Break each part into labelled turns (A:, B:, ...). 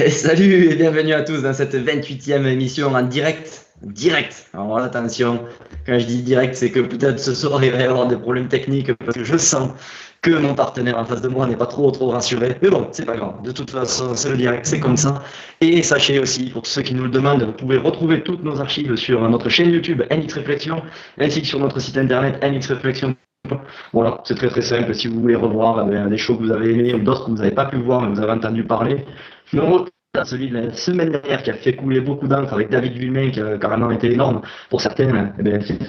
A: Et salut et bienvenue à tous dans cette 28e émission en direct. Direct. Alors voilà, attention, quand je dis direct, c'est que peut-être ce soir il va y avoir des problèmes techniques parce que je sens que mon partenaire en face de moi n'est pas trop rassuré. Mais bon, c'est pas grave. De toute façon, c'est le direct, c'est comme ça. Et sachez aussi, pour ceux qui nous le demandent, vous pouvez retrouver toutes nos archives sur notre chaîne YouTube NX Réflexion, ainsi que sur notre site internet NX Réflexion. Voilà, c'est très simple. Si vous voulez revoir des shows que vous avez aimés ou d'autres que vous n'avez pas pu voir mais vous avez entendu parler, non, celui de la semaine dernière qui a fait couler beaucoup d'encre avec David Villemin qui a carrément été énorme pour certaines,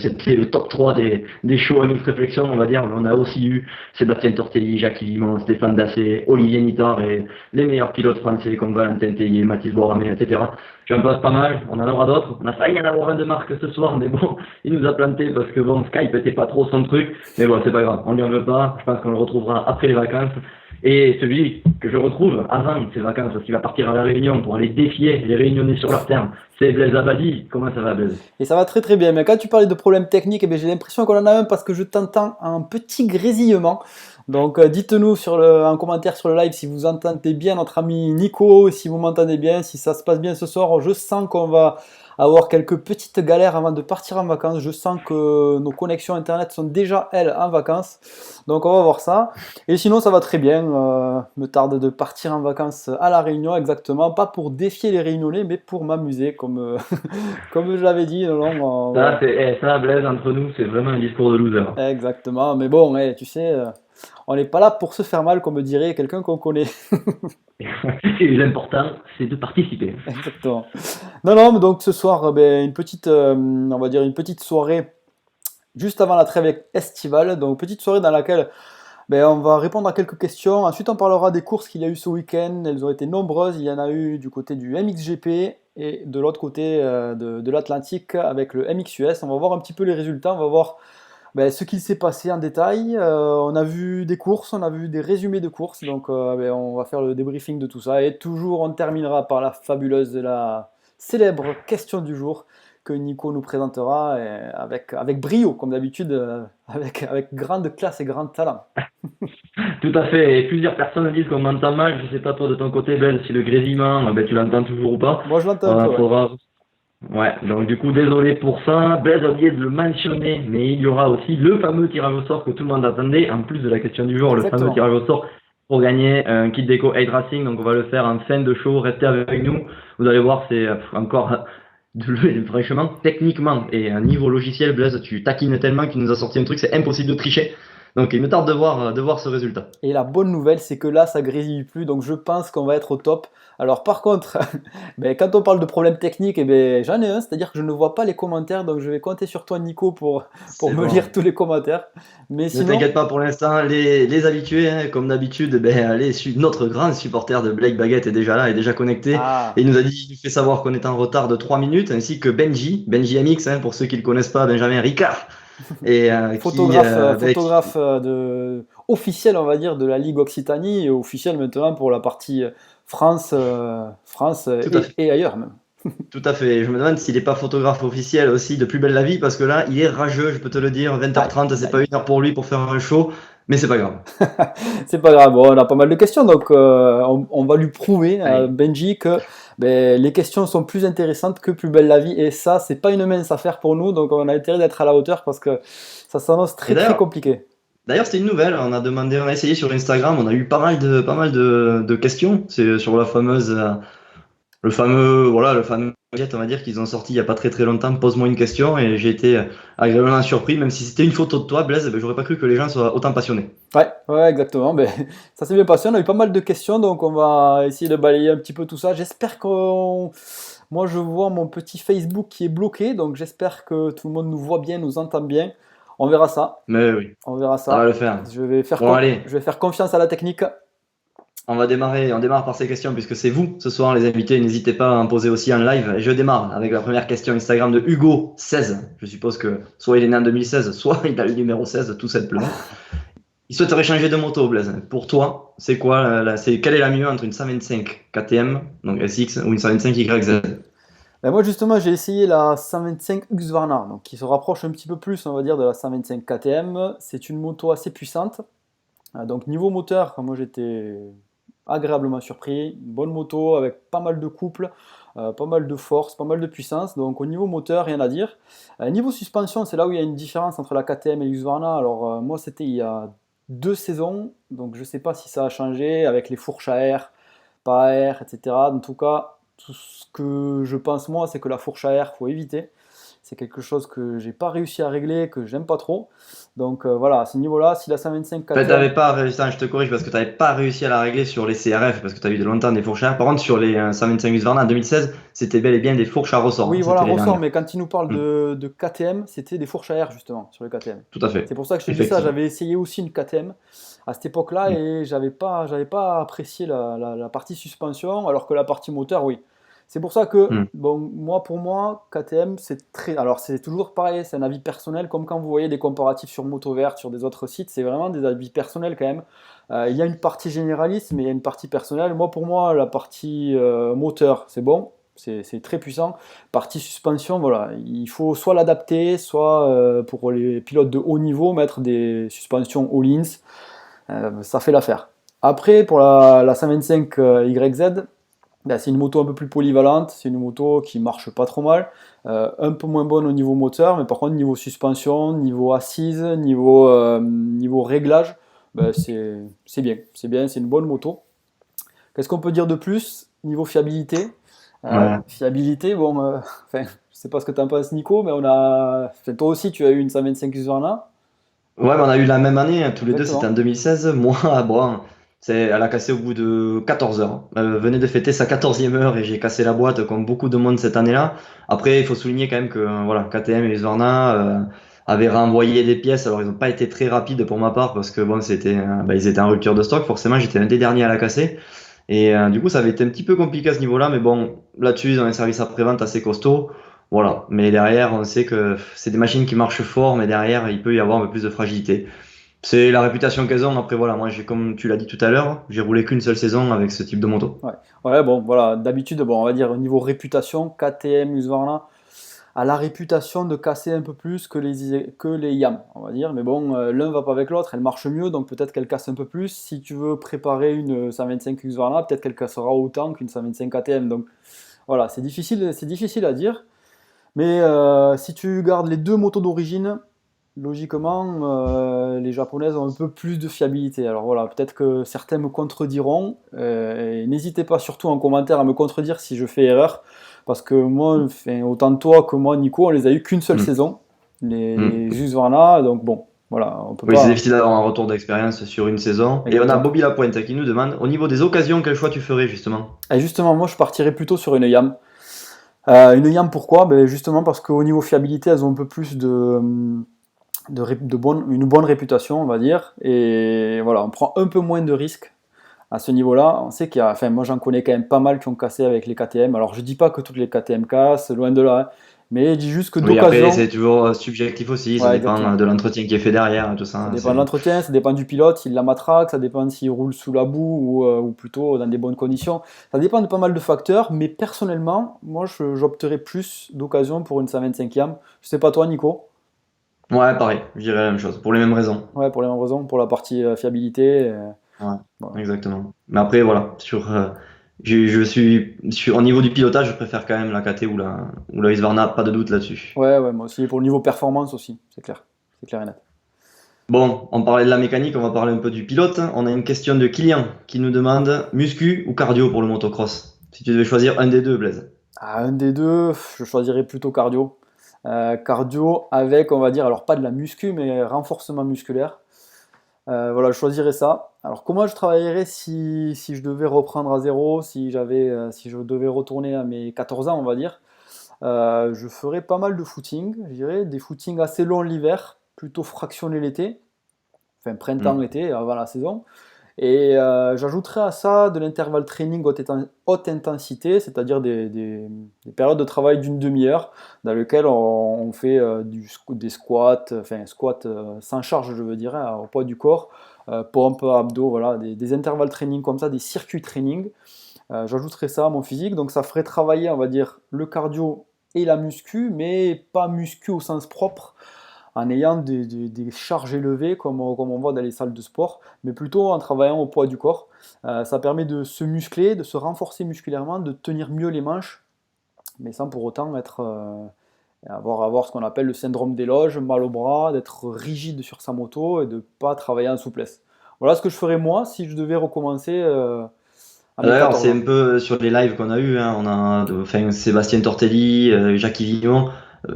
A: c'était le top 3 des shows à notre réflexion, on va dire. On a aussi eu Sébastien Tortelli, Jacques Vimon, Stéphane Dassé, Olivier Nittard et les meilleurs pilotes français comme Valentin Tellier, Mathis Boramé, etc. J'en passe pas mal, on en aura d'autres. On a failli en avoir un de marque ce soir, mais bon, il nous a planté parce que bon, Skype était pas trop son truc. Mais bon, c'est pas grave, on lui en veut pas. Je pense qu'on le retrouvera après les vacances. Et celui que je retrouve avant ses vacances, parce qu'il va partir à la Réunion pour aller défier les Réunionnais sur leur terre, c'est Blaise Abadi. Comment ça va, Blaise?
B: Et ça va très très bien. Mais quand tu parlais de problèmes techniques, j'ai l'impression qu'on en a un parce que je t'entends un petit grésillement. Donc dites-nous en commentaire sur le live si vous entendez bien notre ami Nico, si vous m'entendez bien, si ça se passe bien ce soir. Je sens qu'on va avoir quelques petites galères avant de partir en vacances. Je sens que nos connexions internet sont déjà elles en vacances. Donc on va voir ça. Et sinon ça va très bien. Me tarde de partir en vacances à La Réunion exactement. Pas pour défier les Réunionnais mais pour m'amuser comme, comme je l'avais dit. Non, non,
A: Ça,
B: voilà.
A: ça, Blaise, entre nous, c'est vraiment un discours de loser.
B: Exactement. Mais bon, tu sais, on n'est pas là pour se faire mal comme dirait quelqu'un qu'on connaît.
A: Et l'important, c'est de participer.
B: Exactement. Non, non, mais donc ce soir, une petite, on va dire une petite soirée juste avant la trêve estivale. Donc petite soirée dans laquelle on va répondre à quelques questions. Ensuite, on parlera des courses qu'il y a eu ce week-end. Elles ont été nombreuses. Il y en a eu du côté du MXGP et de l'autre côté de l'Atlantique avec le MXUS. On va voir un petit peu les résultats. On va voir ce qu'il s'est passé en détail. On a vu des courses, on a vu des résumés de courses. Donc, on va faire le débriefing de tout ça. Et toujours, on terminera par la fabuleuse et la célèbre question du jour que Nico nous présentera avec brio, comme d'habitude, avec grande classe et grand talent.
A: Tout à fait. Et plusieurs personnes disent qu'on m'entend mal. Je sais pas toi de ton côté, Blaise, si le grésillement, tu l'entends toujours ou pas.
B: Moi, je l'entends un peu, ouais.
A: Faudra. Ouais, donc du coup, désolé pour ça. Blaise a oublié de le mentionner, mais il y aura aussi le fameux tirage au sort que tout le monde attendait, en plus de la question du jour, le fameux
B: Exactement.
A: tirage au sort pour gagner un kit déco Aid Racing. Donc on va le faire en fin de show. Restez avec nous. Vous allez voir, c'est encore franchement, techniquement et à niveau logiciel, Blaise, tu taquines tellement que tu nous as sorti un truc, c'est impossible de tricher. Donc il me tarde de voir ce résultat.
B: Et la bonne nouvelle, c'est que là, ça grésille plus, donc je pense qu'on va être au top. Alors par contre, quand on parle de problèmes techniques, j'en ai un, c'est-à-dire que je ne vois pas les commentaires, donc je vais compter sur toi, Nico, pour
A: C'est
B: me
A: bon.
B: lire tous les commentaires. Mais
A: Ne
B: sinon,
A: t'inquiète pas pour l'instant, les habitués, hein, comme d'habitude, notre grand supporter de Blake Baguette est déjà là, est déjà connecté, et
B: ah,
A: il nous a dit, il fait savoir qu'on est en retard de 3 minutes, ainsi que Benji MX, hein, pour ceux qui ne le connaissent pas, Benjamin Ricard, et
B: photographe officiel, on va dire, de la Ligue Occitanie, et officiel maintenant pour la partie France, France
A: tout à fait.
B: et ailleurs même.
A: Tout à fait. Je me demande s'il n'est pas photographe officiel aussi de Plus belle la vie, parce que là, il est rageux, je peux te le dire.
B: Aïe,
A: 20h30, c'est pas
B: aïe.
A: une heure pour lui pour faire un show, mais c'est pas grave.
B: C'est pas grave, bon, on a pas mal de questions, donc on va lui prouver à
A: Allez.
B: Benji que les questions sont plus intéressantes que Plus belle la vie, et ça, c'est pas une mince affaire pour nous, donc on a intérêt d'être à la hauteur parce que ça s'annonce
A: Et
B: très très compliqué.
A: d'ailleurs, c'était une nouvelle. On a essayé sur Instagram, on a eu pas mal de questions. C'est sur la fameuse, le fameux gadget, on va dire qu'ils ont sorti il y a pas très longtemps. Pose-moi une question et j'ai été agréablement surpris, même si c'était une photo de toi, Blaise, j'aurais pas cru que les gens soient autant passionnés.
B: Ouais, ouais, exactement. Ça s'est bien passé. On a eu pas mal de questions, donc on va essayer de balayer un petit peu tout ça. J'espère qu'on. Moi, je vois mon petit Facebook qui est bloqué, donc j'espère que tout le monde nous voit bien, nous entend bien. On verra ça.
A: Mais oui,
B: On verra
A: ça va
B: ça.
A: le faire.
B: Je vais faire,
A: Bon, allez.
B: je vais faire confiance à la technique.
A: On démarre par ces questions puisque c'est vous ce soir les invités. N'hésitez pas à en poser aussi en live. Et je démarre avec la première question Instagram de Hugo16. Je suppose que soit il est né en 2016, soit il a le numéro 16 tout simplement. Il souhaiterait changer de moto, Blaise. Pour toi, c'est quoi quelle est la mieux entre une 125 KTM, donc SX, ou une 125 YZ?
B: Moi, justement, j'ai essayé la 125 Husqvarna, donc qui se rapproche un petit peu plus, on va dire, de la 125 KTM. C'est une moto assez puissante. Donc niveau moteur, moi j'étais agréablement surpris. Une bonne moto avec pas mal de couple, pas mal de force, pas mal de puissance. Donc au niveau moteur, rien à dire. Niveau suspension, c'est là où il y a une différence entre la KTM et l'Husqvarna. Alors moi, c'était il y a 2 saisons, donc je ne sais pas si ça a changé avec les fourches à air, pas à air, etc. En tout cas, tout ce que je pense moi, c'est que la fourche à air, faut éviter. C'est quelque chose que j'ai pas réussi à régler, que j'aime pas trop. Donc voilà, à ce niveau-là, si la 125
A: En fait,
B: KTM,
A: t'avais pas réussi, attends, je te corrige parce que tu n'avais pas réussi à la régler sur les CRF parce que tu as eu de longtemps des fourches à air. Par contre, sur les 125 Husqvarna en 2016, c'était bel et bien des fourches à ressort,
B: oui,
A: hein,
B: voilà,
A: c'était les
B: ressort,
A: dernières.
B: mais quand il nous parle
A: Hmm,
B: de KTM, c'était des fourches à air justement sur le KTM.
A: tout à
B: C'est
A: fait,
B: pour ça que je te dis ça.
A: effectivement.
B: J'avais essayé aussi une KTM à cette époque-là
A: Hmm,
B: et j'avais pas apprécié la partie suspension, alors que la partie moteur, oui. C'est pour ça que,
A: hmm.
B: bon, pour moi, KTM, c'est très. Alors, c'est toujours pareil, c'est un avis personnel, comme quand vous voyez des comparatifs sur MotoVert, sur des autres sites, c'est vraiment des avis personnels quand même. Il y a une partie généraliste, mais il y a une partie personnelle. Moi, pour moi, la partie moteur, c'est bon, c'est très puissant. Partie suspension, voilà, il faut soit l'adapter, soit pour les pilotes de haut niveau, mettre des suspensions all-ins, ça fait l'affaire. Après, pour la 125 YZ, ben, c'est une moto un peu plus polyvalente, c'est une moto qui marche pas trop mal, un peu moins bonne au niveau moteur, mais par contre niveau suspension, niveau assise, niveau réglage, ben, c'est bien, c'est une bonne moto. Qu'est-ce qu'on peut dire de plus? Niveau fiabilité.
A: Ouais.
B: Fiabilité, bon, enfin, je sais pas ce que tu en penses, Nico, mais enfin, toi aussi, tu as eu une 125 Husqvarna.
A: Ouais, mais on a eu la même année, hein, tous les deux, c'était en
B: Exactement.
A: 2016. Moi, bon, elle a cassé au bout de 14 heures. Elle venait de fêter sa 14e heure et j'ai cassé la boîte comme beaucoup de monde cette année-là. Après, il faut souligner quand même que voilà, KTM et Husqvarna avaient renvoyé des pièces. Alors, ils n'ont pas été très rapides pour ma part parce que bon, ils étaient en rupture de stock. Forcément, j'étais un des derniers à la casser. Et du coup, ça avait été un petit peu compliqué à ce niveau-là. Mais bon, là-dessus, ils ont un service après-vente assez costaud. Voilà, mais derrière, on sait que c'est des machines qui marchent fort, mais derrière, il peut y avoir un peu plus de fragilité. C'est la réputation qu'elles ont. Après, voilà, moi, comme tu l'as dit tout à l'heure, j'ai roulé qu'une seule saison avec ce type de moto.
B: Ouais. Ouais, bon, voilà, d'habitude, bon, on va dire au niveau réputation, KTM, Husqvarna a la réputation de casser un peu plus que les YAM, on va dire. Mais bon, l'un va pas avec l'autre, elle marche mieux, donc peut-être qu'elle casse un peu plus. Si tu veux préparer une 125 Husqvarna, peut-être qu'elle cassera autant qu'une 125 KTM. Donc voilà, c'est difficile à dire. Mais si tu gardes les deux motos d'origine, logiquement, les japonaises ont un peu plus de fiabilité. Alors voilà, peut-être que certains me contrediront. Et n'hésitez pas surtout en commentaire à me contredire si je fais erreur. Parce que moi, enfin, autant toi que moi, Nico, on les a eu qu'une seule
A: Hmm,
B: saison, les
A: hmm.
B: Husqvarna. Donc bon, voilà, on peut
A: Oui, c'est
B: pas.
A: difficile d'avoir un retour d'expérience sur une saison. Et on a
B: Exactement.
A: Bobby Lapointe qui nous demande, au niveau des occasions, quel choix tu ferais justement?
B: Et justement, moi, je partirais plutôt sur une YAM. Une YAM, pourquoi? Ben, justement parce qu'au niveau fiabilité, elles ont un peu plus une bonne réputation, on va dire. Et voilà, on prend un peu moins de risques à ce niveau-là. On sait qu'il y a, enfin, moi j'en connais quand même pas mal qui ont cassé avec les KTM. Alors je dis pas que toutes les KTM cassent, loin de là, hein. Mais je dis juste que
A: Oui, après, c'est
B: d'occasion,
A: toujours subjectif aussi. Ça
B: ouais,
A: dépend
B: exactement.
A: de l'entretien qui est fait derrière, tout
B: Ça
A: ça.
B: dépend de l'entretien, ça dépend du pilote, s'il la matraque, ça dépend s'il roule sous la boue ou plutôt dans des bonnes conditions. Ça dépend de pas mal de facteurs, mais personnellement, moi j'opterais plus d'occasion pour une 125e. Je sais pas toi, Nico.
A: Ouais, pareil, je dirais la même chose, pour les mêmes raisons.
B: Ouais, pour les mêmes raisons, pour la partie fiabilité.
A: Ouais,
B: Voilà.
A: exactement. Mais après, voilà, je suis au niveau du pilotage, je préfère quand même la KT ou la Husqvarna, pas de doute là-dessus.
B: Ouais, ouais, moi aussi. Pour le niveau performance aussi, c'est clair. C'est clair et net.
A: Bon, on parlait de la mécanique, on va parler un peu du pilote. On a une question de Kylian qui nous demande muscu ou cardio pour le motocross. Si tu devais choisir un des deux, Blaise.
B: Ah, un des deux, je choisirais plutôt cardio. Cardio avec, on va dire, alors pas de la muscu, mais renforcement musculaire. Voilà, je choisirais ça. Alors, comment je travaillerais si je devais reprendre à zéro, si je devais retourner à mes 14 ans, on va dire. Je ferais pas mal de footing, je dirais, des footings assez longs l'hiver, plutôt fractionnés l'été, enfin
A: Hmm.
B: printemps-été, avant la saison. Et j'ajouterais à ça de l'intervalle training haute intensité, c'est-à-dire des périodes de travail d'une demi-heure dans lesquelles on fait des squats, enfin squats sans charge, je veux dire, hein, au poids du corps, pompe, abdos, voilà, des intervalles training comme ça, des circuits training. J'ajouterais ça à mon physique, donc ça ferait travailler, on va dire, le cardio et la muscu, mais pas muscu au sens propre, en ayant des charges élevées comme on voit dans les salles de sport, mais plutôt en travaillant au poids du corps. Ça permet de se muscler, de se renforcer musculairement, de tenir mieux les manches, mais sans pour autant avoir ce qu'on appelle le syndrome des loges, mal au bras, d'être rigide sur sa moto et de ne pas travailler en souplesse. Voilà ce que je ferais moi si je devais recommencer à mes
A: D'ailleurs,
B: 14
A: c'est un
B: ans.
A: peu sur les lives qu'on a eu, hein, on a enfin, Sébastien Tortelli, Jacques Villon,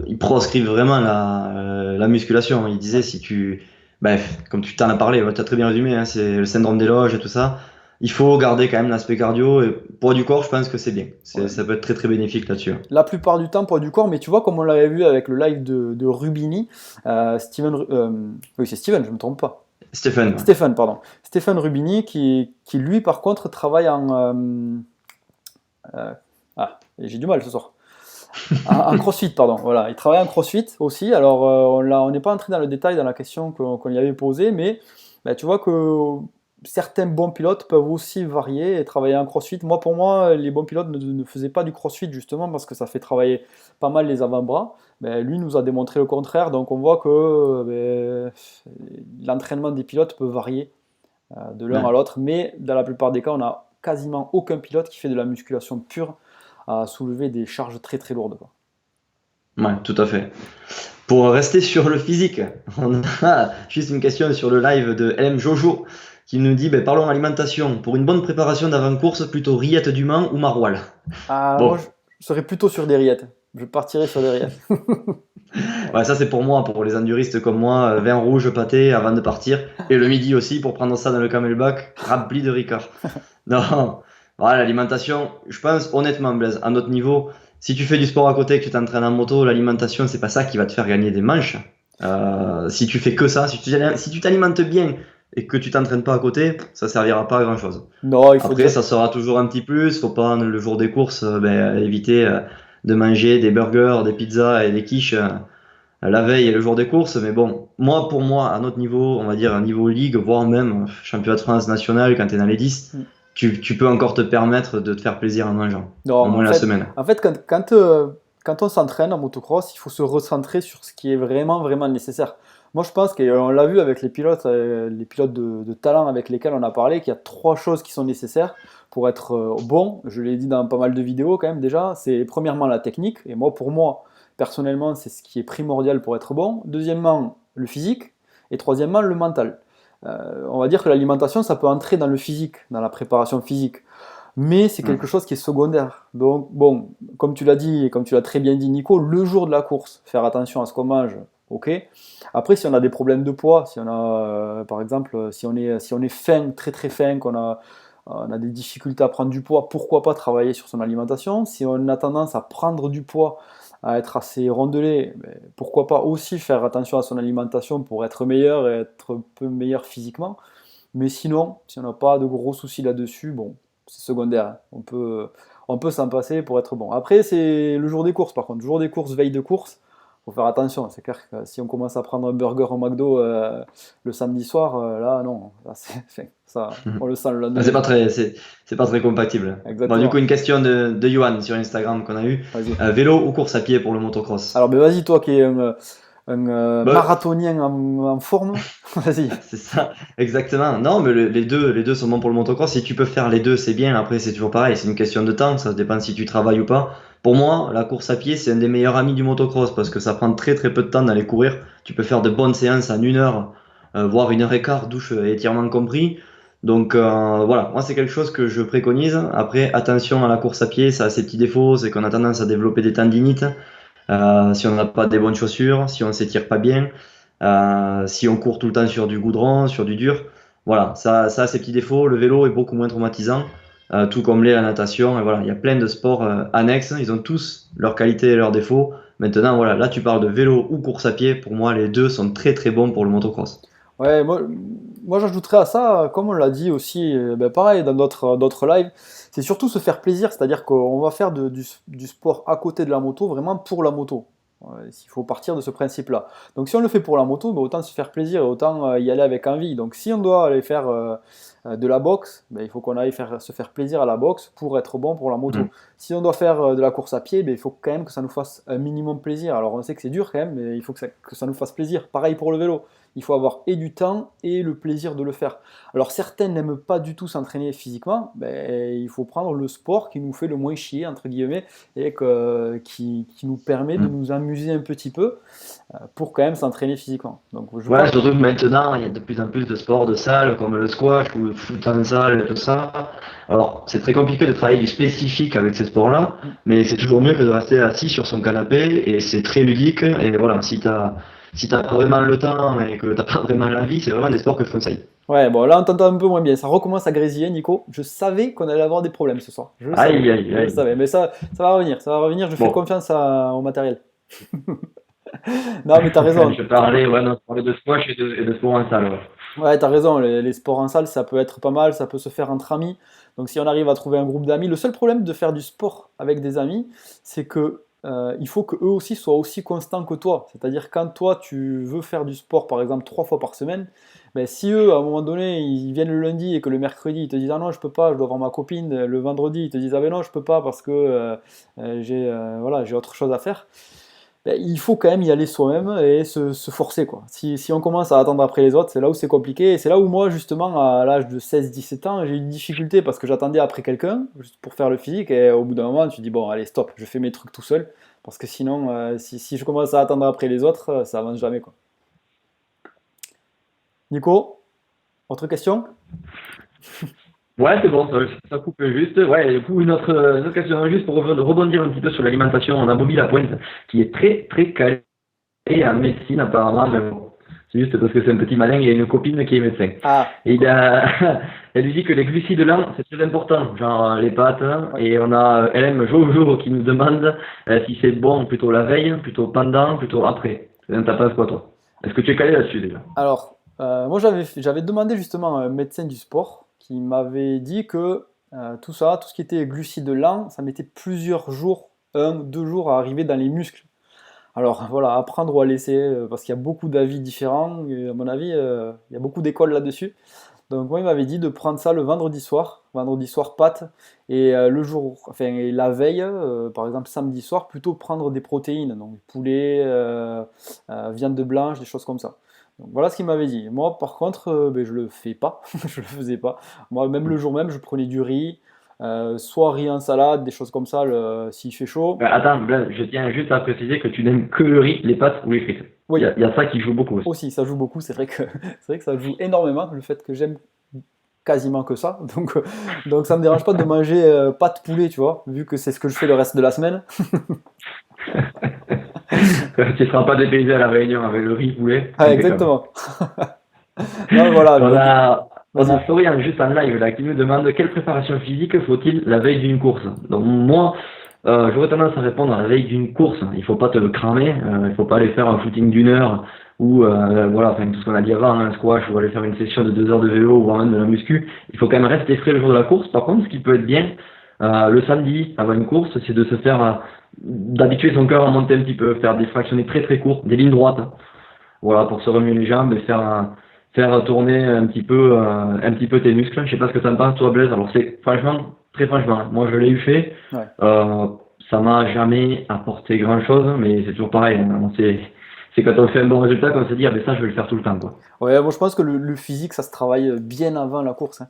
A: ils proscrivent vraiment la musculation. Ils disaient si tu, bref, comme tu t'en as parlé, tu as très bien résumé, hein, c'est le syndrome des loges et tout ça. Il faut garder quand même l'aspect cardio et poids du corps, je pense que c'est bien.
B: Ouais.
A: Ça peut être très très bénéfique là-dessus.
B: La plupart du temps poids du corps, mais tu vois comme on l'avait vu avec le live de Rubini, oui c'est Steven, je ne me trompe pas.
A: Stéphane, ouais.
B: Stéphane, pardon. Stéphane Rubini qui lui par contre travaille et j'ai du mal ce soir. En crossfit, pardon. Voilà, il travaille en crossfit aussi. Alors, on n'est pas entré dans le détail dans la question qu'on lui avait posée, mais bah, tu vois que certains bons pilotes peuvent aussi varier et travailler en crossfit. Moi, pour moi, les bons pilotes ne faisaient pas du crossfit justement parce que ça fait travailler pas mal les avant-bras. Ben, lui nous a démontré le contraire, donc on voit que l'entraînement des pilotes peut varier de l'un
A: Ouais.
B: à l'autre, mais dans la plupart des cas, on n'a quasiment aucun pilote qui fait de la musculation pure à soulever des charges très très lourdes, quoi.
A: Ouais, tout à fait. Pour rester sur le physique, on a juste une question sur le live de LM Jojo qui nous dit parlons alimentation. Pour une bonne préparation d'avant-course, plutôt rillettes du Mans ou maroilles?
B: Moi,
A: Bon,
B: je serais plutôt sur des rillettes. Je partirais sur des rillettes.
A: ouais, ça c'est pour moi, pour les enduristes comme moi, vin rouge, pâté avant de partir. Et le midi aussi pour prendre ça dans le camelback, rempli de Ricard. Non, voilà, l'alimentation, je pense honnêtement, Blaise, à notre niveau, si tu fais du sport à côté, que tu t'entraînes en moto, l'alimentation, c'est pas ça qui va te faire gagner des manches. Si tu fais que ça, si tu t'alimentes bien et que tu t'entraînes pas à côté, ça servira pas à grand chose.
B: Non, il faut
A: Après,
B: dire.
A: ça sera toujours un petit plus. Faut pas, le jour des courses, éviter de manger des burgers, des pizzas et des quiches la veille et le jour des courses. Mais bon, pour moi, à notre niveau, on va dire à niveau ligue, voire même championnat de France national, quand tu es dans les 10, tu peux encore te permettre de te faire plaisir en mangeant,
B: Non,
A: au moins la semaine.
B: en fait quand on s'entraîne en motocross, il faut se recentrer sur ce qui est vraiment, vraiment nécessaire. Moi, je pense qu'on l'a vu avec les pilotes de talent avec lesquels on a parlé, qu'il y a trois choses qui sont nécessaires pour être bon. Je l'ai dit dans pas mal de vidéos quand même déjà. C'est premièrement la technique, et moi, pour moi, personnellement, c'est ce qui est primordial pour être bon. Deuxièmement, le physique, et troisièmement, le mental. On va dire que l'alimentation, ça peut entrer dans le physique, dans la préparation physique, mais c'est
A: Ouais.
B: quelque chose qui est secondaire. Donc, bon, comme tu l'as dit et comme tu l'as très bien dit, Nico, le jour de la course, faire attention à ce qu'on mange, ok. Après, si on a des problèmes de poids, si on a, par exemple, si on est faim, très très faim, on a des difficultés à prendre du poids, pourquoi pas travailler sur son alimentation. Si on a tendance à prendre du poids, à être assez rondelé, ben, pourquoi pas aussi faire attention à son alimentation pour être meilleur et être un peu meilleur physiquement. Mais sinon, si on n'a pas de gros soucis là-dessus, bon, c'est secondaire, hein. On peut s'en passer pour être bon. Après, c'est le jour des courses, par contre. Jour des courses, veille de course, faut faire attention. C'est clair que si on commence à prendre un burger au McDo le samedi soir, là, non. Là, ça, on le sent le
A: Ah,
B: lendemain.
A: c'est pas très compatible. Bon, du coup,
B: Exactement.
A: une question de Johan sur Instagram qu'on a eu.
B: Vas-y.
A: Vélo ou course à pied pour le motocross?
B: Alors, ben vas-y, toi qui es un
A: Bah,
B: marathonien en forme, vas-y.
A: c'est ça, exactement. Non, mais les deux sont bons pour le motocross. Si tu peux faire les deux, c'est bien. Après, c'est toujours pareil. C'est une question de temps. Ça dépend si tu travailles ou pas. Pour moi, la course à pied, c'est un des meilleurs amis du motocross parce que ça prend très très peu de temps d'aller courir. Tu peux faire de bonnes séances en 1 heure, voire 1 heure et quart, douche et étirement compris. Donc voilà, moi c'est quelque chose que je préconise. Après, attention à la course à pied, ça a ses petits défauts, c'est qu'on a tendance à développer des tendinites. Si on n'a pas des bonnes chaussures, si on s'étire pas bien, si on court tout le temps sur du goudron, sur du dur, voilà, ça a ses petits défauts. Le vélo est beaucoup moins traumatisant, tout comme l'est la natation. Et voilà, il y a plein de sports annexes, ils ont tous leurs qualités et leurs défauts. Maintenant, voilà, là tu parles de vélo ou course à pied. Pour moi, les deux sont très très bons pour le motocross.
B: Ouais, moi j'ajouterais à ça, comme on l'a dit aussi, ben pareil dans d'autres lives, c'est surtout se faire plaisir, c'est-à-dire qu'on va faire du sport à côté de la moto, vraiment pour la moto. Il faut partir de ce principe-là. Donc si on le fait pour la moto, ben, autant se faire plaisir et autant y aller avec envie. Donc si on doit aller faire de la boxe, ben, il faut qu'on aille se faire plaisir à la boxe pour être bon pour la moto.
A: Mm.
B: Si on doit faire de la course à pied, ben, il faut quand même que ça nous fasse un minimum plaisir. Alors on sait que c'est dur quand même, mais il faut que ça nous fasse plaisir. Pareil pour le vélo. Il faut avoir et du temps et le plaisir de le faire. Alors certains n'aiment pas du tout s'entraîner physiquement, ben, il faut prendre le sport qui nous fait le moins chier, entre guillemets, et qui nous permet de
A: Mm.
B: nous amuser un petit peu pour quand même s'entraîner physiquement. Donc je
A: Ouais,
B: pense.
A: surtout que maintenant, il y a de plus en plus de sports de salle, comme le squash ou le foot en salle et tout ça. Alors, c'est très compliqué de travailler du spécifique avec ces sports-là, mais c'est toujours mieux que de rester assis sur son canapé, et c'est très ludique. Et voilà, si t'as pas vraiment le temps et que t'as pas vraiment l'envie, c'est vraiment des sports que je conseille.
B: Ouais, bon là on t'entend un peu moins bien, ça recommence à grésiller Nico. Je savais qu'on allait avoir des problèmes ce soir,
A: Aïe, aïe,
B: je le
A: aïe.
B: savais, mais ça va revenir, je fais
A: Bon,
B: confiance au matériel. Non mais t'as raison,
A: je parlais, ouais, non, je parlais de squash et de sport en salle. Ouais.
B: ouais, t'as raison, les sports en salle ça peut être pas mal, ça peut se faire entre amis. Donc si on arrive à trouver un groupe d'amis, le seul problème de faire du sport avec des amis, c'est que il faut que eux aussi soient aussi constants que toi. C'est-à-dire quand toi tu veux faire du sport par exemple 3 fois par semaine, ben, si eux à un moment donné ils viennent le lundi et que le mercredi ils te disent ah non je peux pas, je dois voir ma copine, le vendredi ils te disent ah ben non je peux pas parce que voilà, j'ai autre chose à faire. Ben, il faut quand même y aller soi-même et se forcer, quoi. Si on commence à attendre après les autres, c'est là où c'est compliqué. Et c'est là où moi, justement, à l'âge de 16-17 ans, j'ai eu une difficulté parce que j'attendais après quelqu'un juste pour faire le physique. Et au bout d'un moment, tu te dis, bon, allez, stop, je fais mes trucs tout seul. Parce que sinon, si je commence à attendre après les autres, ça avance jamais, quoi. Nico, autre question?
A: Ouais, c'est bon, ça coupe juste. Ouais, et du coup, une autre question, juste pour rebondir un petit peu sur l'alimentation, on a Bobby Lapointe, qui est très, très calé en médecine, apparemment, mais bon, c'est juste parce que c'est un petit malin, il y a une copine qui est médecin.
B: Ah,
A: Et elle lui dit que les glucides lents, c'est très important, genre les pâtes,
B: ouais.
A: et on a LM Jojo qui nous demande si c'est bon plutôt la veille, plutôt pendant, plutôt après. T'en penses quoi, toi? Est-ce que tu es calé là-dessus déjà?
B: Alors, moi j'avais demandé justement à un médecin du sport qui m'avait dit que tout ça, tout ce qui était glucides lents, ça mettait plusieurs jours, 1, 2 jours à arriver dans les muscles. Alors voilà, à prendre ou à laisser, parce qu'il y a beaucoup d'avis différents, et à mon avis, il y a beaucoup d'écoles là-dessus. Donc moi, il m'avait dit de prendre ça le vendredi soir pâtes, et le jour, enfin et la veille, par exemple samedi soir, plutôt prendre des protéines, donc poulet, viande blanche, des choses comme ça. Donc voilà ce qu'il m'avait dit. Moi, par contre, ben, je le fais pas, je le faisais pas. Moi, même le jour même, je prenais du riz, soit riz en salade, des choses comme ça, s'il fait chaud.
A: Attends, Blaise, je tiens juste à préciser que tu n'aimes que le riz, les pâtes ou les frites.
B: Oui,
A: Il y a ça qui joue beaucoup aussi.
B: aussi, ça joue beaucoup. C'est vrai que c'est vrai que ça joue énormément le fait que j'aime quasiment que ça. Donc ça me dérange pas de manger pas de poulet, tu vois, vu que c'est ce que je fais le reste de la semaine.
A: Tu ne seras pas dépaysé à la réunion avec le riz poulet,
B: Ah,
A: impeccable.
B: exactement. Non, voilà.
A: On
B: Donc,
A: a
B: vas-y.
A: Florian juste en live là qui nous demande quelle préparation physique faut-il la veille d'une course. Donc moi, j'aurais tendance à répondre à la veille d'une course. Il faut pas te le cramer, il faut pas aller faire un footing d'1 heure ou voilà, enfin tout ce qu'on a dit avant, un squash ou aller faire une session de 2 heures de vélo ou même de la muscu. Il faut quand même rester frais le jour de la course. Par contre, ce qui peut être bien le samedi avant une course, c'est de se faire d'habituer son cœur à monter un petit peu, faire des fractionnés très très courts, des lignes droites. Voilà, pour se remuer les jambes et faire tourner un petit peu tes muscles. Je sais pas ce que ça me passe, toi, Blaise. Alors, c'est franchement, très franchement, moi je l'ai eu fait.
B: Ouais.
A: Euh, Ça m'a jamais apporté grand chose, mais c'est toujours pareil, hein. C'est quand on fait un bon résultat qu'on se dit, ah ben ça, je vais le faire tout le temps, quoi.
B: Ouais, moi je pense que le physique, ça se travaille bien avant la course, hein.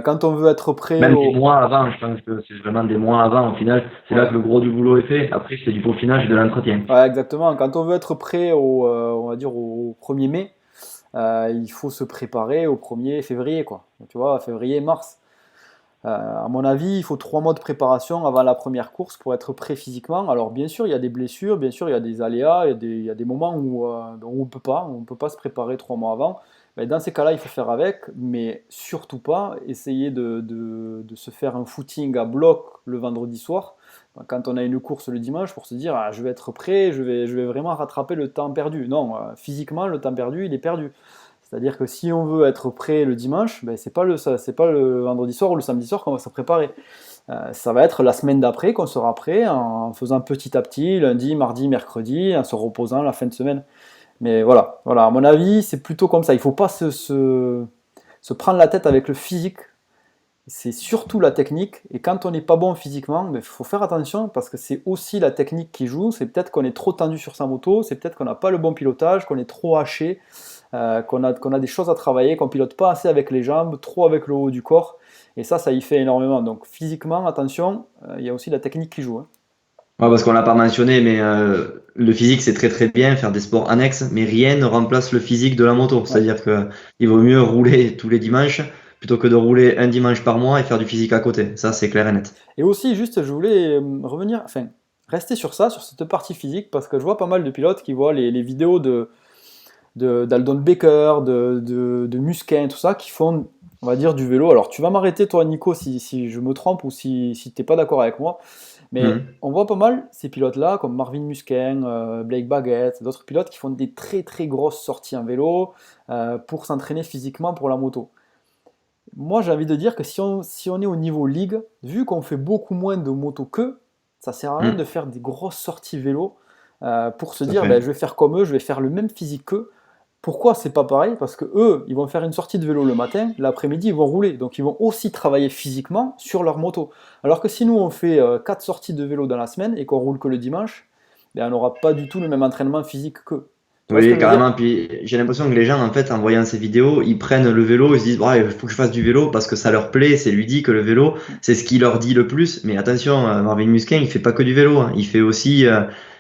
B: Quand on veut être prêt
A: Même des
B: au.
A: mois avant, je pense que c'est vraiment des mois avant. Au final, c'est là
B: Ouais.
A: que le gros du boulot est fait. Après, c'est du peaufinage et de l'entretien.
B: Ouais, exactement. Quand on veut être prêt on va dire au 1er mai, il faut se préparer au 1er février, quoi. Tu vois, février, mars. À mon avis, il faut 3 mois de préparation avant la première course pour être prêt physiquement. Alors bien sûr, il y a des blessures, bien sûr, il y a des aléas, il y a des moments où on peut pas se préparer 3 mois avant. Ben, dans ces cas-là, il faut faire avec, mais surtout pas essayer de se faire un footing à bloc le vendredi soir, quand on a une course le dimanche, pour se dire ah, je vais être prêt, je vais vraiment rattraper le temps perdu. Non, physiquement, le temps perdu, il est perdu. C'est-à-dire que si on veut être prêt le dimanche, ben c'est pas le vendredi soir ou le samedi soir qu'on va se préparer. Ça va être la semaine d'après qu'on sera prêt en faisant petit à petit, lundi, mardi, mercredi, en se reposant la fin de semaine. Mais voilà, à mon avis, c'est plutôt comme ça. Il ne faut pas se prendre la tête avec le physique, c'est surtout la technique. Et quand on n'est pas bon physiquement, il faut faire attention parce que c'est aussi la technique qui joue. C'est peut-être qu'on est trop tendu sur sa moto, c'est peut-être qu'on n'a pas le bon pilotage, qu'on est trop haché, qu'on a des choses à travailler, qu'on pilote pas assez avec les jambes, trop avec le haut du corps. Et ça y fait énormément. Donc physiquement, attention, il y a aussi la technique qui joue, hein.
A: Ouais, parce qu'on l'a pas mentionné, mais le physique c'est très très bien, faire des sports annexes, mais rien ne remplace le physique de la moto.
B: Ouais.
A: C'est-à-dire que il vaut mieux rouler tous les dimanches plutôt que de rouler un dimanche par mois et faire du physique à côté. Ça, c'est clair et net.
B: Et aussi, juste, je voulais revenir, enfin, rester sur ça, sur cette partie physique, parce que je vois pas mal de pilotes qui voient les vidéos d'Aldon Baker, de Musquin, tout ça, qui font, on va dire, du vélo. Alors, tu vas m'arrêter, toi, Nico, si je me trompe ou si tu n'es pas d'accord avec moi, mais
A: Mhm.
B: on voit pas mal ces pilotes-là, comme Marvin Musquin, Blake Baggett, d'autres pilotes qui font des très très grosses sorties en vélo pour s'entraîner physiquement pour la moto. Moi, j'ai envie de dire que si on est au niveau ligue, vu qu'on fait beaucoup moins de moto qu'eux, ça sert à rien de
A: Mhm.
B: faire des grosses sorties vélo pour se
A: Tout à
B: dire ben,
A: fait.
B: je vais faire comme eux, je vais faire le même physique qu'eux. Pourquoi c'est pas pareil? Parce que eux, ils vont faire une sortie de vélo le matin, l'après-midi, ils vont rouler. Donc ils vont aussi travailler physiquement sur leur moto. Alors que si nous, on fait 4 sorties de vélo dans la semaine et qu'on roule que le dimanche, ben, on n'aura pas du tout le même entraînement physique qu'eux. Tu vois ce que
A: Oui,
B: je veux dire?
A: carrément. Puis j'ai l'impression que les gens, en fait, en voyant ces vidéos, ils prennent le vélo, ils se disent, ouais, il faut que je fasse du vélo parce que ça leur plaît, c'est ludique le vélo, c'est ce qui leur dit le plus. Mais attention, Marvin Musquin, il fait pas que du vélo, hein. Il fait aussi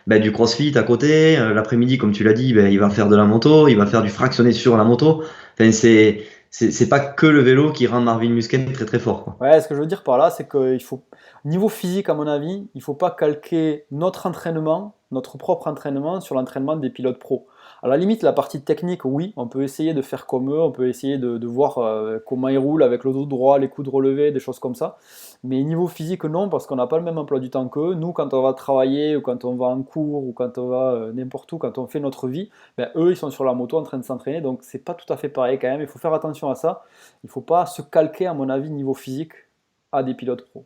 A: ben, du crossfit à côté. L'après-midi, comme tu l'as dit, ben, il va faire de la moto, il va faire du fractionné sur la moto. Enfin, c'est pas que le vélo qui rend Marvin Musquin très très fort, quoi.
B: Ouais, ce que je veux dire par là, c'est qu'il faut, niveau physique, à mon avis, il ne faut pas calquer notre entraînement, notre propre entraînement, sur l'entraînement des pilotes pro. À la limite, la partie technique, oui, on peut essayer de faire comme eux, on peut essayer de voir comment ils roulent avec le dos droit, les coudes relevés, des choses comme ça. Mais niveau physique, non, parce qu'on n'a pas le même emploi du temps qu'eux. Nous, quand on va travailler, ou quand on va en cours, ou quand on va n'importe où, quand on fait notre vie, ben, eux, ils sont sur la moto en train de s'entraîner, donc c'est pas tout à fait pareil quand même. Il faut faire attention à ça. Il ne faut pas se calquer, à mon avis, niveau physique, à des pilotes pro.